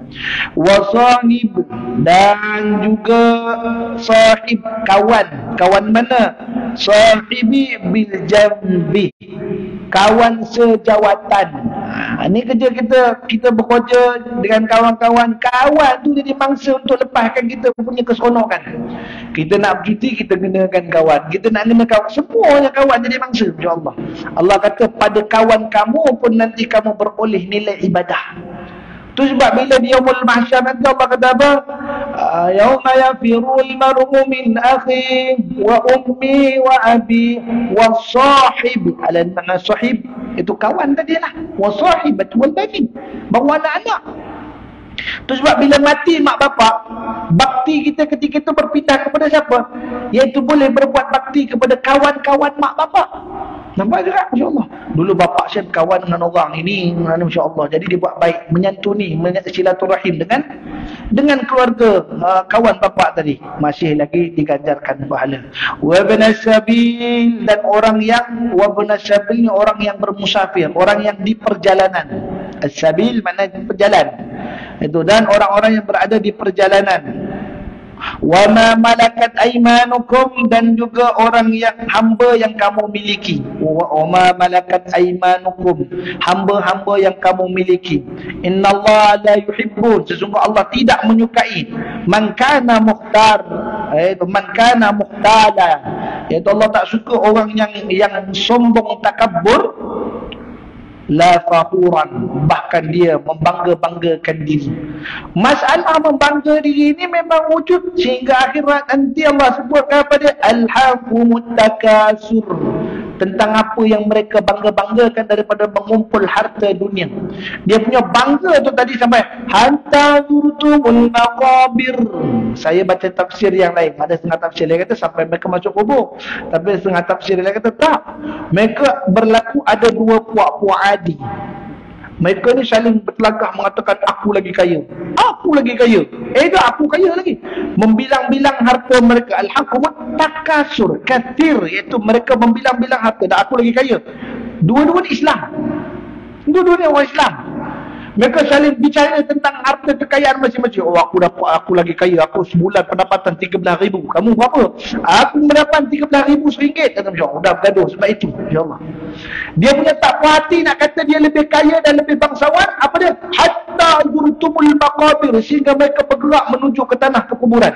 Wasahib, dan juga sahib, kawan. Kawan mana? Sahibi bil jambi, kawan sejawatan. Ini kerja kita bekerja dengan kawan-kawan. Kawan tu jadi mangsa untuk lepaskan kita punya keseronokan. Kita nak bercuti, kita gunakan kawan. Kita nak guna kawan, semuanya kawan jadi mangsa. InsyaAllah. Allah kata pada kawan kamu pun nanti kamu beroleh nilai ibadah. Itu sebab bila di yaumul mahsyar nanti Allah kata apa? Yauma yafirul mar'u min akhi wa ummi wa abi wa sahib. Alan mana sahib? Itu kawan tadi lah. Wa sahibat wal bani. Baru anak-anak. Itu sebab bila mati mak bapak, bakti kita ketika itu berpindah kepada siapa? Iaitu boleh berbuat bakti kepada kawan-kawan mak bapak. Nampak juga, Masya Allah. Dulu bapak saya berkawan dengan orang ini, Masya Allah. Jadi dia buat baik, menyantuni, silaturahim dengan keluarga kawan bapak tadi. Masih lagi diganjarkan pahala. Wabna sabil, dan orang yang wabna sabil, orang yang bermusafir, orang yang di perjalanan. As-sabil makna perjalanan. Itu, dan orang-orang yang berada di perjalanan. Wa ma malakat aymanukum, dan juga orang yang hamba yang kamu miliki. Wa ma malakat aymanukum, hamba-hamba yang kamu miliki. Innallaha la yuhibbu, sesungguhnya Allah tidak menyukai man kana mukhtar, iaitu man kana mukhtala, iaitu Allah tak suka orang yang sombong, takabbur, la fakhuran, bahkan dia membangga-banggakan diri. Masalah membangga diri ini memang wujud sehingga akhirat nanti Allah sebutkan pada alhaqumut takasur, tentang apa yang mereka bangga-banggakan daripada mengumpul harta dunia. Dia punya bangga tu tadi sampai hatta zurtumul maqabir. Saya baca tafsir yang lain, ada setengah tafsir lain kata sampai mereka masuk kubur, tapi setengah tafsir lain kata tak, mereka berlaku ada dua puak-puak adi. Mereka ni saling bertelagah mengatakan aku lagi kaya, aku lagi kaya, aku kaya lagi, membilang-bilang harta mereka. Al-hakumut takasur kathir, iaitu mereka membilang-bilang harta, dan aku lagi kaya. Dua-dua ni Islam, dua-dua ni orang Islam. Mereka saling bicara tentang harta kekayaan masing-masing. Oh, aku dapat, aku lagi kaya, aku sebulan pendapatan 13,000. Kamu berapa? Aku mendapat 13,000 RM1. Kata insya-Allah, dah bergaduh sebab itu. Insya-Allah. Dia punya tak puas hati nak kata dia lebih kaya dan lebih bangsawan. Apa dia? Hatta yurtumul maqabir, sehingga mereka bergerak menuju ke tanah kekuburan.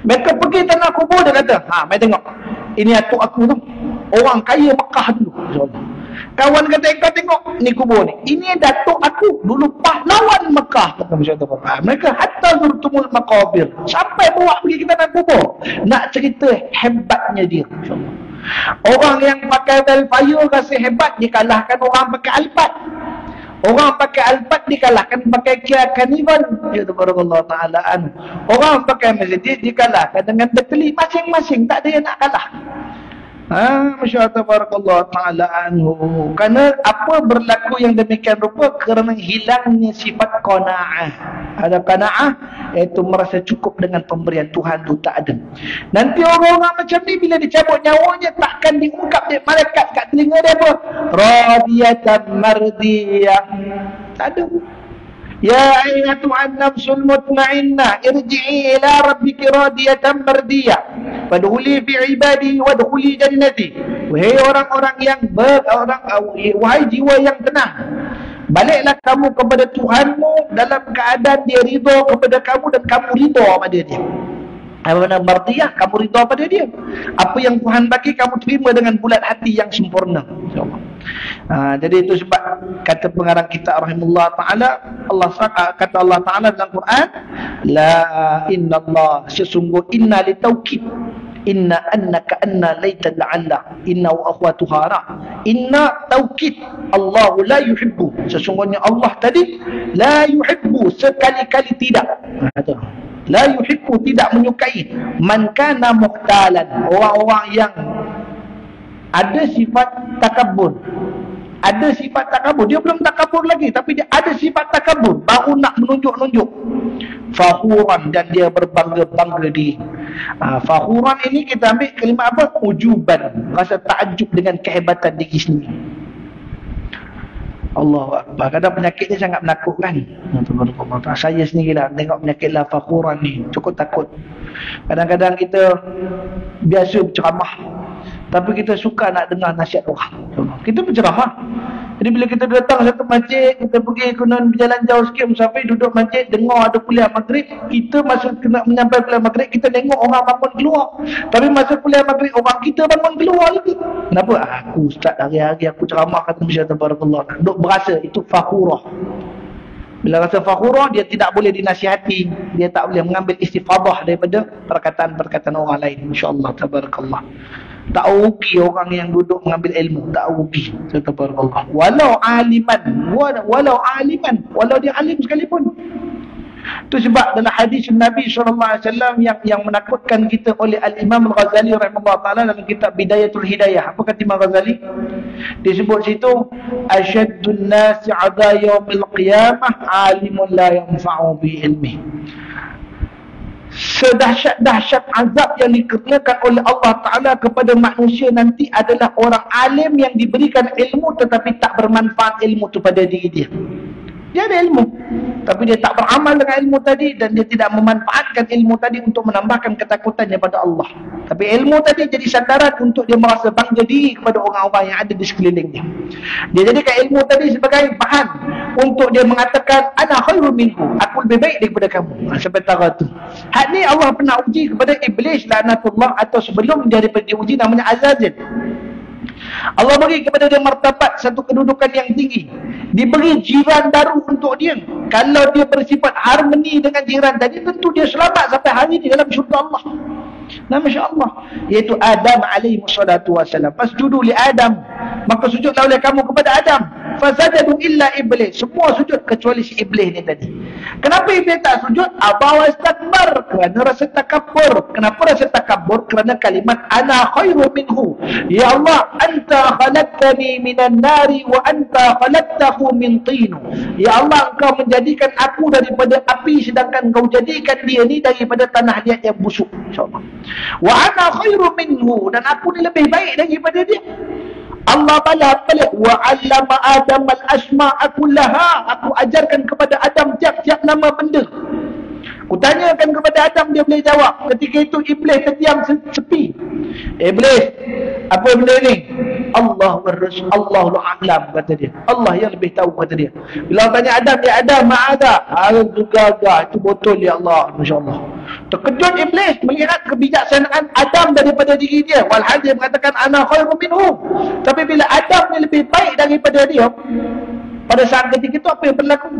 Mereka pergi tanah kubur, dia kata, mai tengok. Ini atuk aku tu. Orang kaya Mekah dulu. InsyaAllah. Kawan kata, kau tengok ni kubur ni. Ini datuk aku dulu pahlawan Mekah. Kata masyarakat. Mereka hatta zurtumul maqabir, sampai bawa pergi ke tanah kubur. Nak cerita hebatnya dia. InsyaAllah. Orang yang pakai Velfire rasa hebat, dia kalahkan orang pakai Alphard. Orang pakai Alphard dikalahkan pakai Kia Carnival. Ya subhanallah ta'ala anhu. Orang pakai Mercedes dikalahkan dengan Bentley. Masing-masing tak ada yang nak kalah. Masya Allah tabarakallah ta'ala anhu. Kerana apa berlaku yang demikian rupa? Kerana hilangnya sifat qana'ah. Ada qana'ah, iaitu merasa cukup dengan pemberian Tuhan tu tak ada. Nanti orang-orang macam ni bila dicabut nyawanya, takkan diungkap dia malaikat kat telinga dia apa? Radiyatan mardiyah. Tak ada. Ya ayyatuhan nafsul mutmainnah irji'i ila rabbiki radiyatan mardiyah fadkhuli fi ibadi wadkhuli jannati. Wahai orang-orang yang wahai jiwa yang tenang, baliklah kamu kepada Tuhanmu dalam keadaan dia ridha kepada kamu dan kamu ridha pada dia. Apa makna mardiyah? Kamu ridha pada dia. Apa yang Tuhan bagi kamu terima dengan bulat hati yang sempurna, insyaallah. Jadi itu sebab kata pengarang kita rahimahullah taala, kata Allah taala dalam Quran, la innallah, sesungguh inna li taukid, inna annaka anna laita la'alla, inna wa akhwatuha ra, inna taukid, Allah la yuhibbu, sesungguhnya Allah tadi la yuhibbu, sekali-kali tidak, la yuhibbu, tidak menyukai, man kana muhtalan, orang-orang yang ada sifat takabur. Ada sifat takabur, dia belum takabur lagi tapi dia ada sifat takabur, baru nak menunjuk-nunjuk. Fakhuran, dan dia berbangga-bangga diri. Fakhuran ini kita ambil kalimah apa? Ujuban, rasa takjub dengan kehebatan diri sendiri. Allahu Akbar. Kadang penyakit ni sangat menakutkan. Saya sendirilah tengok penyakit la fakhuran ni, cukup takut. Kadang-kadang kita biasa berceramah, tapi kita suka nak dengar nasihat orang. Kita berceramah. Jadi bila kita datang satu masjid, kita pergi kena berjalan jauh sikit musafir, duduk masjid, dengar ada kuliah maghrib, kita masa kena menyampai kuliah maghrib, kita tengok orang bangun keluar. Tapi masa kuliah maghrib, orang kita bangun keluar lagi. Kenapa? Aku ustaz hari-hari aku ceramah kata Masya Tabarakallah. Duk berasa itu fakhurah. Bila rasa fakhurah, dia tidak boleh dinasihati, dia tak boleh mengambil istifadah daripada perkataan-perkataan orang lain. Masya-Allah Tabarakallah. Tak rugi orang yang duduk mengambil ilmu, tak rugi. Tabarakallah. Walau aliman, walau dia alim sekalipun. Itu sebab dalam hadis Nabi SAW yang menakutkan kita oleh Al-Imam Al-Ghazali rahimahullah ta'ala dalam kitab Bidayatul Hidayah. Apa kata Imam Ghazali? Disebut situ, asyaddun nasi 'adha yaumil qiyamah alimun la yanfa'u bi ilmi. Sedahsyat-dahsyat azab yang dikernakan oleh Allah Ta'ala kepada manusia nanti adalah orang alim yang diberikan ilmu tetapi tak bermanfaat ilmu itu pada diri dia. Dia ada ilmu, tapi dia tak beramal dengan ilmu tadi, dan dia tidak memanfaatkan ilmu tadi untuk menambahkan ketakutannya pada Allah. Tapi ilmu tadi jadi sandaran untuk dia merasa bangga diri kepada orang-orang yang ada di sekelilingnya. Dia jadikan ilmu tadi sebagai bahan untuk dia mengatakan ana khairun minhu, aku lebih baik daripada kamu. Sementara tu hak ni Allah pernah uji kepada Iblis laknatullah, atau sebelum dia daripada diuji namanya Azazil. Allah beri kepada dia martabat, satu kedudukan yang tinggi, diberi jiran baru untuk dia. Kalau dia bersifat harmoni dengan jiran tadi, tentu dia selamat sampai hari ini dalam syurga Allah. Nah, Masya Allah, iaitu Adam alaihi wassalatu wassalam. Fasjudu li Adam, maka sujudlah oleh kamu kepada Adam. Fasajadu illa iblis, semua sujud kecuali si iblis ni tadi. Kenapa iblis tak sujud? Aba wastakbar, kerana rasa takabur. Kenapa rasa takabur? Kerana kalimat ana khairu minhu. Ya Allah, anta khalaqtani minan nari wa anta khalaqtahu min tin. Ya Allah, engkau menjadikan aku daripada api, sedangkan engkau jadikan dia ni daripada tanah liat yang busuk. InsyaAllah. Wa ana khairu minhu, dan aku ni lebih baik daripada dia. Allah balik wa 'allama Adam al-asma'a kullaha, aku ajarkan kepada Adam tiap-tiap nama benda. Aku tanyakan kepada Adam, dia boleh jawab. Ketika itu iblis terdiam sepi. Iblis, apa benda ni? Allah war-rasul, Allahu a'lam, kata dia. Allah yang lebih tahu, kata dia. Bila tanya Adam, ya Adam, ma'ada? Gagah, itu betul ya Allah, masya-Allah. Terkejut iblis melihat kebijaksanaan Adam daripada diri dia. Walhal dia mengatakan ana khairu minhu. Tapi bila Adam ni lebih baik daripada dia, pada saat ketika itu apa yang berlaku?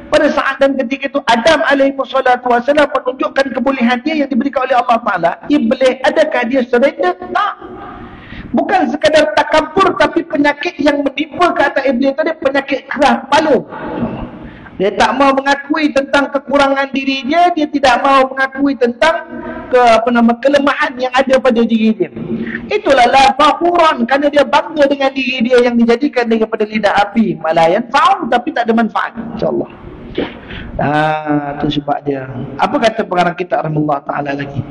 Pada saat dan ketika itu Adam alaihi wassalatu wassalam menunjukkan kebolehan dia yang diberikan oleh Allah Ta'ala. Iblis, adakah dia surrender? Tak. Bukan sekadar takabur, tapi penyakit yang menimpa ke atas iblis tadi, penyakit keras kepala. Dia tak mau mengakui tentang kekurangan diri dia, dia tidak mau mengakui tentang kelemahan yang ada pada diri dia. Itulah la fakhuran, kerana dia bangga dengan diri dia yang dijadikan daripada lidah api. Malayan fa'um, tapi tak ada manfaat, insyaAllah. Itu sebab dia. Apa kata pengarang kita rahimahullah ta'ala lagi?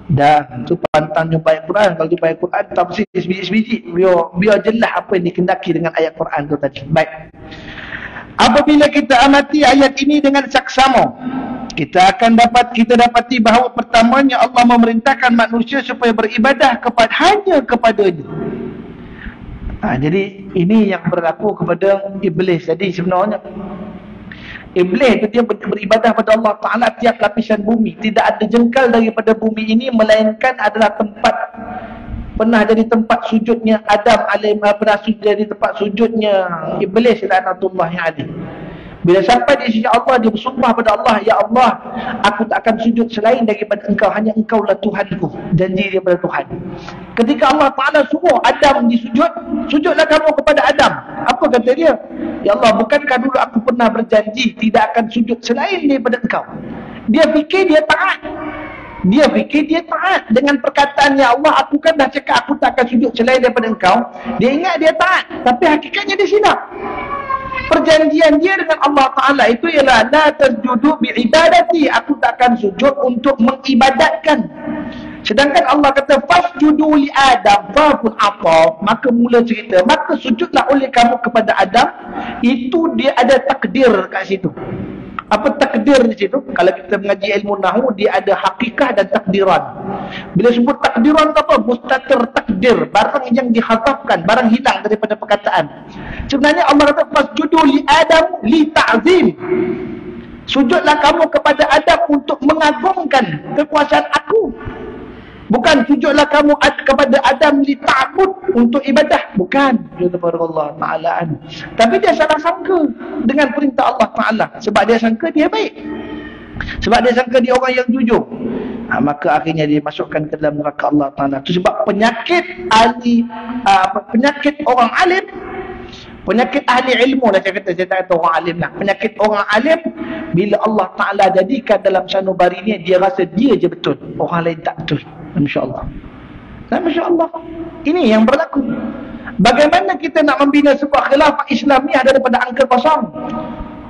Dan tu pantang jumpa ayat Quran. Kalau jumpa ayat Quran, tafsir sebiji-sebiji, biar jelas apa yang dikendaki dengan ayat Quran tu tadi. Baik. Apabila kita amati ayat ini dengan saksama, kita dapati bahawa pertamanya Allah memerintahkan manusia supaya beribadah hanya kepadanya. Jadi ini yang berlaku kepada iblis. Jadi sebenarnya iblis itu dia beribadah pada Allah Ta'ala tiap lapisan bumi. Tidak ada jengkal daripada bumi ini melainkan adalah pernah jadi tempat sujudnya Adam pernah jadi tempat sujudnya iblis laknatullahi alaih. Bila sampai di sisi Allah, dia bersumpah pada Allah, ya Allah, aku tak akan sujud selain daripada engkau, hanya engkau lah Tuhanku. Janji dia pada Tuhan. Ketika Allah Ta'ala suruh Adam disujud, sujudlah kamu kepada Adam. Apa kata dia? Ya Allah, bukankah dulu aku pernah berjanji tidak akan sujud selain daripada engkau? Dia fikir dia taat. Dengan perkataan, ya Allah, aku kan dah cakap aku tak akan sujud selain daripada engkau. Dia ingat dia taat, tapi hakikatnya dia silap. Perjanjian dia dengan Allah Ta'ala itu ialah la tasjudu bi'ibadati, aku tak akan sujud untuk mengibadatkan. Sedangkan Allah kata fasjudu li Adam fa'fun apa, maka mula cerita, maka sujudlah oleh kamu kepada Adam. Itu dia ada takdir kat situ. Apa takdir di situ? Kalau kita mengaji ilmu nahwu, dia ada hakikah dan takdiran. Bila sebut takdiran apa? Mustatir takdir, barang yang dihadapkan, barang hilang daripada perkataan. Sebenarnya Allah kata fasjudu li Adam li ta'zim. Sujudlah kamu kepada Adam untuk mengagungkan kekuasaan aku. Bukan sujudlah kamu kepada Adam li ta'bud, untuk ibadah. Bukan. Allah Ta'ala. Tapi dia salah sangka dengan perintah Allah Ta'ala. Sebab dia sangka dia baik. Sebab dia sangka dia orang yang jujur. Maka akhirnya dia masukkan ke dalam neraka Allah Ta'ala. Itu sebab penyakit orang alim, penyakit ahli ilmu lah saya tak kata orang alim lah. Penyakit orang alim, bila Allah Ta'ala jadikan dalam sanubari ni, dia rasa dia je betul, orang lain tak betul. Masya Allah. Masya Allah. Ini yang berlaku. Bagaimana kita nak membina sebuah khilafah Islamiah daripada angka kosong?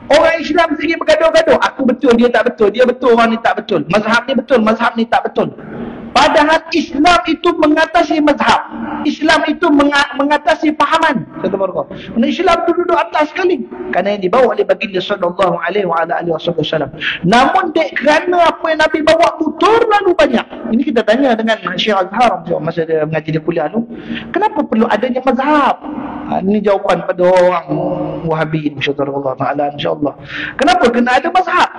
Orang Islam sendiri bergaduh-gaduh. Aku betul, dia tak betul. Dia betul, orang ni tak betul. Mazhab ni betul, mazhab ni tak betul. Padahal Islam itu mengatasi mazhab. Islam itu mengatasi fahaman. Kata mereka. Islam itu duduk atas sekali. Kerana yang dibawa oleh baginda sallallahu alaihi wasallam. Namun kerana apa yang Nabi bawa itu terlalu banyak. Ini kita tanya dengan Syekh Azhar masa dia mengaji di kuliah tu. Kenapa perlu adanya mazhab? Ini jawapan pada orang Wahabi insya-Allah taala insya-Allah. Kenapa kena ada mazhab?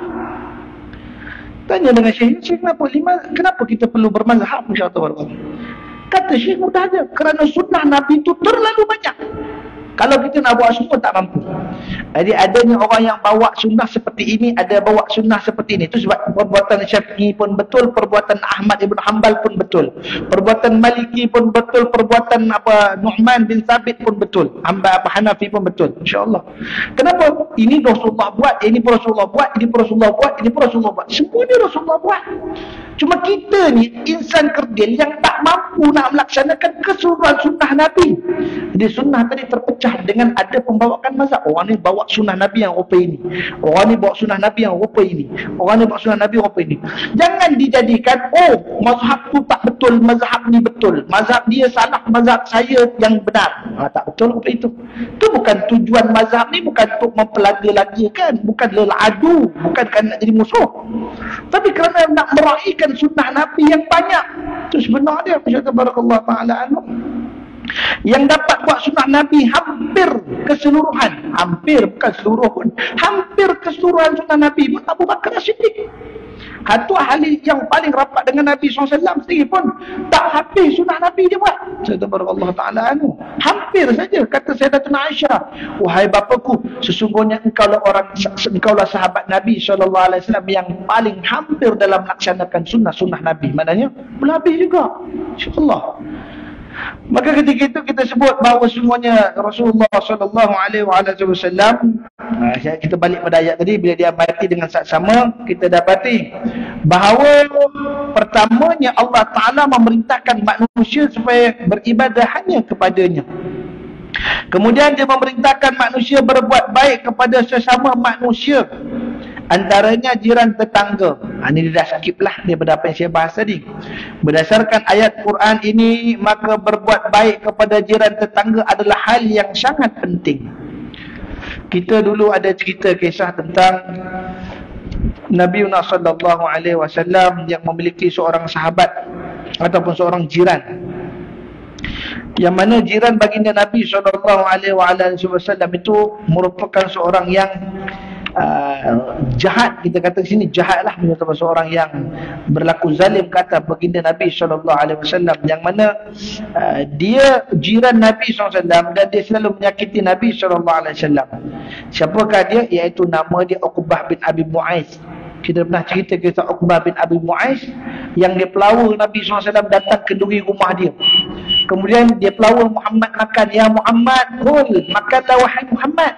Tanya dengan Syekh, kenapa kita perlu bermazhab insya-Allah? Kata Syekh mudah aja, kerana sunnah Nabi itu terlalu banyak. Kalau kita nak buat semua tak mampu. Jadi adanya orang yang bawa sunnah seperti ini, ada bawa sunnah seperti ini. Itu sebab perbuatan Syafi'i pun betul, perbuatan Ahmad Ibn Hanbal pun betul, perbuatan Maliki pun betul, perbuatan Nu'man bin Thabit pun betul, Hanafi pun betul, insya-Allah. Kenapa? Ini Rasulullah buat, ini pun Rasulullah buat, ini pun Rasulullah buat, ini pun Rasulullah buat. Semua ni Rasulullah buat. Cuma kita ni insan kerdil yang tak mampu nak melaksanakan keseluruhan sunnah Nabi. Jadi sunnah tadi terpecah dengan ada pembawakan mazhab. Orang ni bawa sunnah Nabi yang rupa ini, orang ni bawa sunnah Nabi yang rupa ini, orang ni bawa sunnah Nabi rupa ini. Jangan dijadikan mazhab tu tak betul, mazhab ni betul, mazhab dia salah, mazhab saya yang benar. Tak betul rupa itu. Itu bukan tujuan mazhab ni, bukan untuk mempelaga-lagakan, bukan leladu, bukan kerana nak jadi musuh, tapi kerana nak meraihkan sunnah Nabi yang banyak. Itu sebenarnya masyaallah barakallahu taala anhu yang dapat buat sunnah Nabi hampir keseluruhan, hampir bukan seluruh pun, hampir keseluruhan sunnah Nabi pun Abu Bakar As-Siddiq. Itu ahli yang paling rapat dengan Nabi SAW sendiri pun tak habis sunnah Nabi dia buat. Subhanallah ta'ala anu. Hampir saja kata Sayyidatuna Aisyah, wahai bapaku, sesungguhnya engkaulah sahabat Nabi SAW yang paling hampir dalam melaksanakan sunnah Nabi. Maknanya berlebih juga. InsyaAllah. Maka ketika itu kita sebut bahawa semuanya Rasulullah sallallahu alaihi wasallam, kita balik pada ayat tadi, bila dia mati dengan saksama, kita dapati bahawa pertamanya Allah Ta'ala memerintahkan manusia supaya beribadah hanya kepadanya. Kemudian dia memerintahkan manusia berbuat baik kepada sesama manusia, antaranya jiran tetangga. Ini dia dah skip lah daripada apa yang saya bahas tadi. Berdasarkan ayat Quran ini, maka berbuat baik kepada jiran tetangga adalah hal yang sangat penting. Kita dulu ada cerita kisah tentang Nabi sallallahu alaihi wasallam yang memiliki seorang sahabat ataupun seorang jiran, yang mana jiran baginda Nabi sallallahu alaihi wasallam itu merupakan seorang yang jahat. Kita kata sini jahat lah, merupakan seorang yang berlaku zalim, kata baginda Nabi sallallahu alaihi wasallam, yang mana dia jiran Nabi sallallahu alaihi wasallam dan dia selalu menyakiti Nabi sallallahu alaihi wasallam. Siapakah dia? Iaitu nama dia Uqbah bin Abi Mu'aiz. Kita pernah cerita kisah Uqbah bin Abi Mu'aiz yang dia pelawar Nabi SAW datang ke duri rumah dia. Kemudian dia pelawar Muhammad makan. Ya Muhammad, kul, makanlah wahai Muhammad.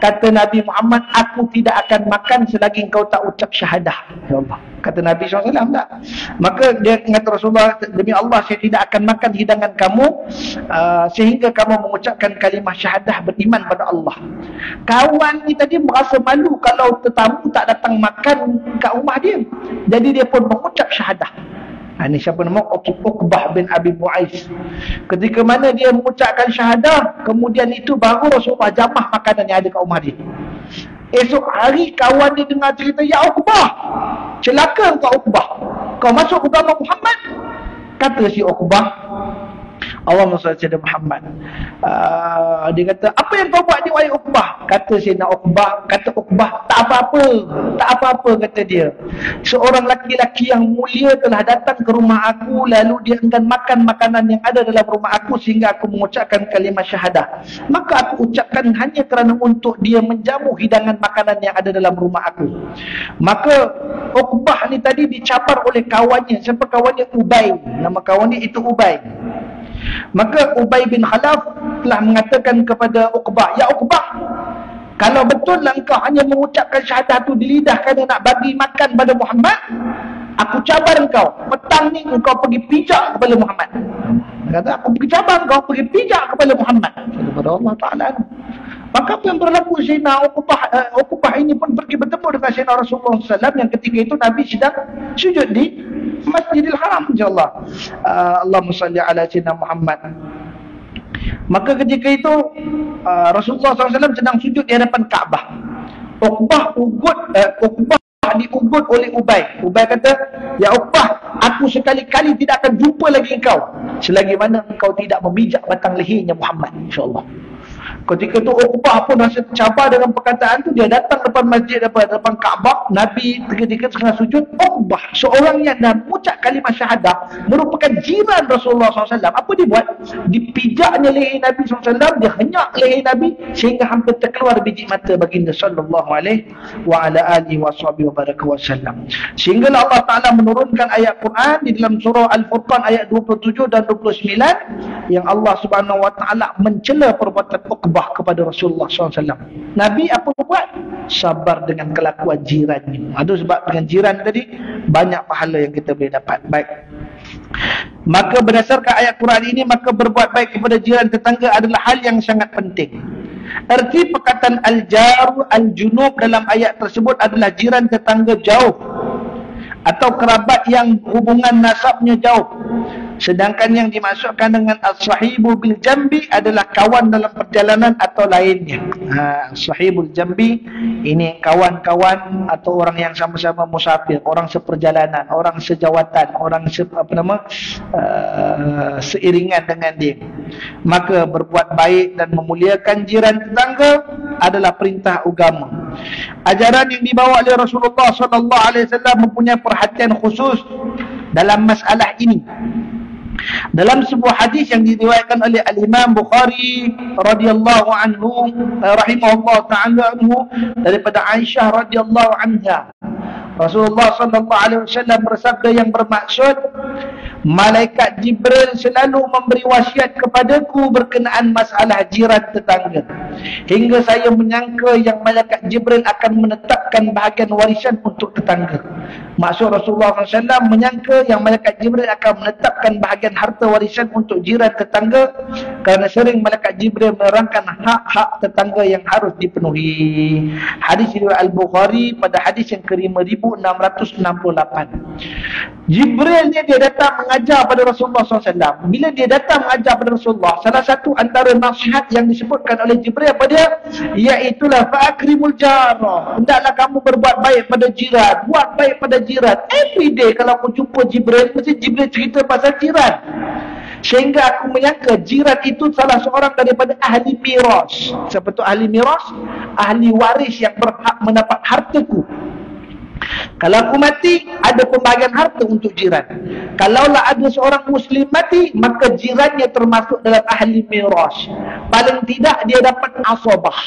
Kata Nabi Muhammad, aku tidak akan makan selagi engkau tak ucap syahadah. Ya Allah. Kata Nabi SAW tak. Maka dia kata Rasulullah, demi Allah saya tidak akan makan hidangan kamu sehingga kamu mengucapkan kalimah syahadah beriman pada Allah. Kawan ni tadi merasa malu kalau tetamu tak datang makan kat rumah dia. Jadi dia pun mengucap syahadah. Ini siapa nama? Uqbah bin Abi Mu'aiz. Ketika mana dia mengucapkan syahadah, kemudian itu baru Rasulullah jamah makanan yang ada kat rumah dia. Esok hari kawan dia dengar cerita, ya Uqbah, celaka kau Uqbah, kau masuk agama Muhammad. Kata si Uqbah, Allahumma salli ala Muhammad. Dia kata, apa yang kau buat ni wahai Uqbah? Kata Sayyidina Uqbah, tak apa-apa, tak apa-apa, kata dia. Seorang laki-laki yang mulia telah datang ke rumah aku, lalu dia enggan makan makanan yang ada dalam rumah aku sehingga aku mengucapkan kalimah syahadah. Maka aku ucapkan hanya kerana untuk dia menjamu hidangan makanan yang ada dalam rumah aku. Maka Uqbah ni tadi dicabar oleh kawannya. Siapa kawannya? Ubay. Nama kawannya itu Ubay. Maka Ubay bin Khalaf telah mengatakan kepada Uqbah, ya Uqbah, kalau betul lah engkau hanya mengucapkan syahadah tu di lidah kerana nak bagi makan pada Muhammad, aku cabar engkau, petang ni engkau pergi pijak kepada Muhammad. Dia kata, aku pergi cabar engkau pergi pijak kepada Muhammad, kepada Allah Ta'ala. Maka apa yang berlaku, Sayyidina Uqbah ini pun pergi bertemu dengan Sayyidina Rasulullah SAW yang ketika itu Nabi sedang sujud di Masjidil Haram, insyaAllah. Allahumma salli ala Sayyidina Muhammad. Maka ketika itu Rasulullah SAW sedang sujud di hadapan Kaabah. Uqbah diugut oleh Ubay. Ubay kata, ya Uqbah, aku sekali-kali tidak akan jumpa lagi engkau selagi mana engkau tidak memijak batang lehernya Muhammad, insyaAllah. Ketika itu Uqbah pun rasa tercabar dengan perkataan tu. Dia datang depan masjid, depan Kaabah. Nabi ketika tengah sujud, Uqbah, seorang yang dah mengucap kalimah syahadah, merupakan jiran Rasulullah SAW. Apa dia buat? Dipijaknya leher Nabi SAW, dia henyak leher Nabi sehingga hampir terkeluar biji mata baginda sallallahu alaihi wasallam. Sehingga Allah Ta'ala menurunkan ayat Quran di dalam surah Al-Furqan ayat 27 dan 29 yang Allah Subhanahu Wa Ta'ala mencela perbuatan Uqbah kepada Rasulullah SAW. Nabi apa buat? Sabar dengan kelakuan jirannya. Itu sebab dengan jiran tadi banyak pahala yang kita boleh dapat. Baik. Maka berdasarkan ayat Quran ini, maka berbuat baik kepada jiran tetangga adalah hal yang sangat penting. Erti perkataan al-jaru al-junub dalam ayat tersebut adalah jiran tetangga jauh atau kerabat yang hubungan nasabnya jauh. Sedangkan yang dimaksudkan dengan as-sahibu bil jambi adalah kawan dalam perjalanan atau lainnya. Sahibul jambi ini kawan-kawan atau orang yang sama-sama musafir, orang seperjalanan, orang sejawatan, orang seiringan dengan dia. Maka berbuat baik dan memuliakan jiran tetangga adalah perintah agama. Ajaran yang dibawa oleh Rasulullah SAW mempunyai perhatian khusus dalam masalah ini. Dalam sebuah hadis yang diriwayatkan oleh Al-Imam Bukhari radhiyallahu anhu rahimahullah ta'ala anhu daripada Aisyah radhiyallahu anha, Rasulullah sallallahu alaihi wasallam bersabda yang bermaksud, malaikat Jibril selalu memberi wasiat kepadaku berkenaan masalah jiran tetangga, hingga saya menyangka yang malaikat Jibril akan menetapkan bahagian warisan untuk tetangga. Maksud Rasulullah SAW menyangka yang malaikat Jibril akan menetapkan bahagian harta warisan untuk jiran tetangga, kerana sering malaikat Jibril menerangkan hak-hak tetangga yang harus dipenuhi. Hadis riwayat Al-Bukhari pada hadis yang ke-5000 1668. Jibril ni dia datang mengajar pada Rasulullah SAW. Bila dia datang mengajar pada Rasulullah, salah satu antara nasihat yang disebutkan oleh Jibril pada dia, iaitulah fa'akrimul jara. Hendaklah kamu berbuat baik pada jiran, buat baik pada jiran. Every day kalau aku jumpa Jibril, mesti Jibril cerita pasal jiran. Sehingga aku menyangka jiran itu salah seorang daripada ahli miras. Siapa tu ahli miras? Ahli waris yang berhak mendapat hartaku. Kalau aku mati, ada pembagian harta untuk jiran. Kalaulah ada seorang muslim mati, maka jirannya termasuk dalam ahli miras. Paling tidak dia dapat asabah.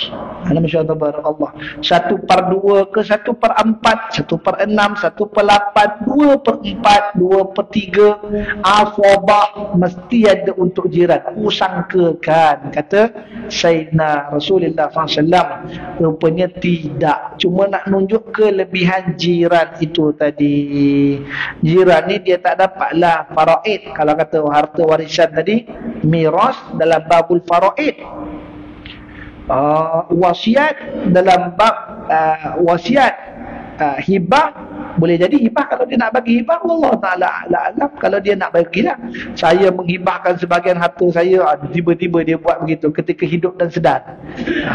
Alhamdulillah, barakallah. 1/2 ke 1/4, 1/6, 1/8, 2/4, 2/3 asabah mesti ada untuk jiran. Usangkakan, kata Sayyidina Rasulullah SAW. Rupanya tidak. Cuma nak nunjuk kelebihan jiran itu tadi. Jiran ni dia tak dapatlah faraid. Kalau kata harta warisan tadi, miras dalam babul faraid. Wasiat dalam bab wasiat. Hibah boleh jadi hibah kalau dia nak bagi hibah, Allah Ta'ala alam. Kalau dia nak bagilah, saya menghibahkan sebahagian harta saya, tiba-tiba dia buat begitu ketika hidup dan sedar,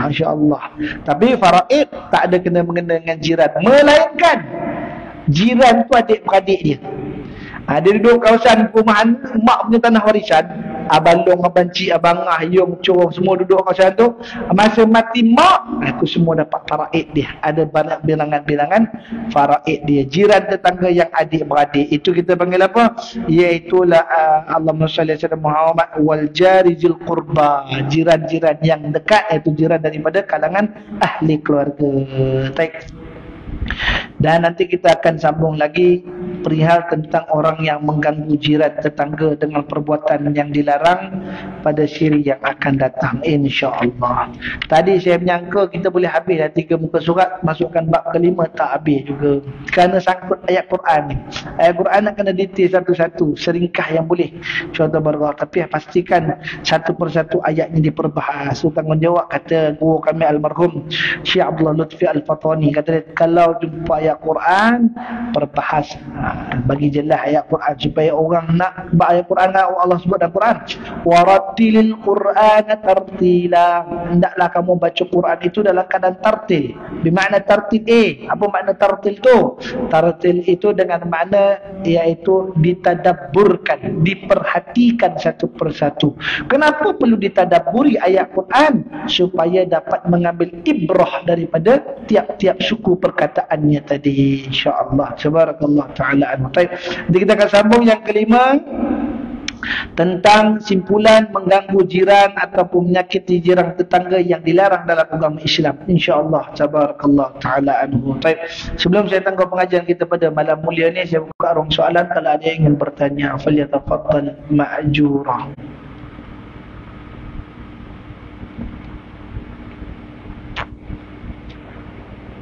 insya-Allah. Tapi faraid tak ada kena-mengena dengan jiran, melainkan jiran tu adik-beradik dia. Dia duduk kawasan perumahan, mak punya tanah warisan, abang long, abang cik, abang ah, yong, co, semua duduk kawasan tu. Masa mati mak, aku semua dapat faraid dia. Ada banyak bilangan-bilangan faraid dia. Jiran tetangga yang adik-beradik, itu kita panggil apa? Iaitulah Allahumma salli ala Muhammad wal jari zil qurba. Jiran-jiran yang dekat, iaitu jiran daripada kalangan ahli keluarga. Baik. Dan nanti kita akan sambung lagi perihal tentang orang yang mengganggu jiran tetangga dengan perbuatan yang dilarang pada siri yang akan datang, insya-Allah. Tadi saya menyangka kita boleh habis dah 3 muka surat, masukkan bab kelima, tak habis juga. Kerana sangkut ayat Quran ni. Ayat Quran nak kena detail satu-satu, seringkah yang boleh. Contoh berdoa, tapi pastikan satu persatu ayatnya diperbahas. So, tanggungjawab kata guru kami almarhum Syekh Abdullah Lutfi Al-Fatani, kata dia, kalau jumpa ayat Quran, perbahas. Bagi jelas ayat Quran supaya orang nak ayat Quran. Allah sebut dalam Quran, warattilil Qur'ana tartila. Hendaklah kamu baca Quran itu dalam keadaan tartil. Bermakna tartil. Apa makna tartil tu? Tartil itu dengan makna iaitu ditadabburkan, diperhatikan satu persatu. Kenapa perlu ditadabburi ayat Quran? Supaya dapat mengambil ibrah daripada tiap-tiap suku perkataannya tadi, insya-Allah. Subhanakallah taala. Baik. Nanti kita akan sambung yang kelima, tentang simpulan mengganggu jiran ataupun menyakiti jiran tetangga yang dilarang dalam agama Islam, insya-Allah. Tabarakallah taala anhu. Baik. Sebelum saya tangguh pengajian kita pada malam mulia ni, saya buka ruang soalan. Kalau ada yang ingin bertanya, falyatafaddal ma'jura.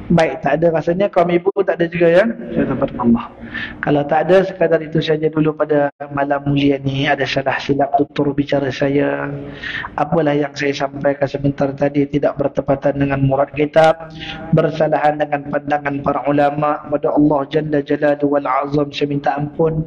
Baik, tak ada rasanya. Kaum ibu tak ada juga ya? Subhanallah. Kalau tak ada, sekadar itu saja dulu pada malam mulia ni. Ada salah silap tutur bicara saya. Apalah yang saya sampaikan sebentar tadi tidak bertepatan dengan murad kitab, bersalahan dengan pandangan para ulama. Pada Allah Jalla Jalaluhu wal Azam saya minta ampun.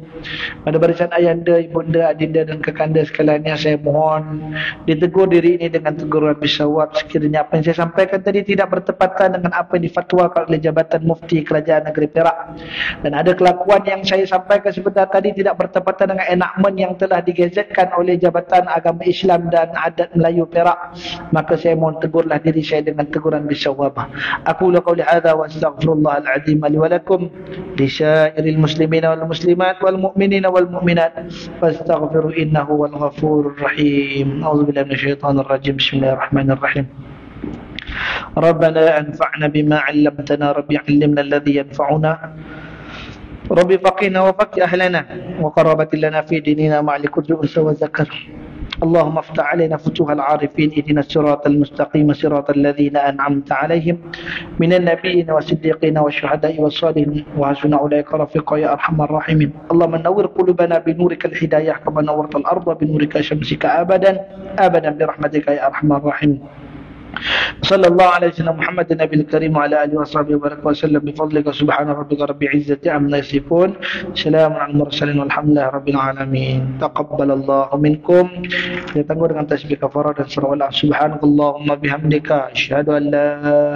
Pada barisan ayanda, ibunda, adinda dan kekanda sekalian, saya mohon ditegur diri ini dengan teguran bisawab. Sekiranya apa yang saya sampaikan tadi tidak bertepatan dengan apa yang difatwakan oleh Jabatan Mufti Kerajaan Negeri Perak, dan ada kelakuan yang saya sampaikan sebentar tadi tidak bertepatan dengan enakmen yang telah digazetkan oleh Jabatan Agama Islam dan Adat Melayu Perak, maka saya mohon tegurlah diri saya dengan teguran bisawab. Aku qauli hadza wa astaghfirullahal azim li wa lakum li syairil muslimina wal muslimat wal mu'minina wal mu'minat fastaghfiru innahu wal ghafurur rahim. A'udzubillahi minasyaitonir rajim. Bismillahirrahmanirrahim. ربنا أنفعنا بما علمتنا ربي علمنا الذي ينفعنا ربي فقنا وفق أهلنا وقربت لنا في ديننا مع لكل أنثى وذكر اللهم افتح علينا فتوح العارفين اهدنا الصراط المستقيم صراط الذين أنعمت عليهم من النبيين والصديقين والشهداء والصالحين وحسن أولئك رفيقا يا أرحم الراحمين اللهم نور قلوبنا بنورك الهداية كما نورت الأرض بنورك شمسك أبدا أبدا برحمتك يا أرحم الراحمين Sallallahu alaihi wasallam Muhammad Nabi al-Karim wa ala alihi wa sahbihi wa baraka wa sallam bi fadlika subhana rabbika rabbil izzati amma yasifun. Salamun alal mursalin walhamdulillahi rabbil alamin. Taqabbalallahu minkum. Kita tangguh dengan tasbih kafarah dan salawat. Subhanakallahumma bihamdika asyhadu an la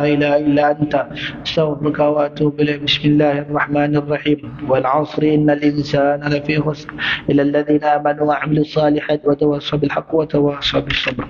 ilaha illa anta astaghfiruka wa atubu ilaik. Bismillahirrahmanirrahim. Wal 'asri innal insana lafi khusr illa alladhina amanu wa 'amilus salihati wa tawassaw bil haqqi wa tawassaw bis sabr.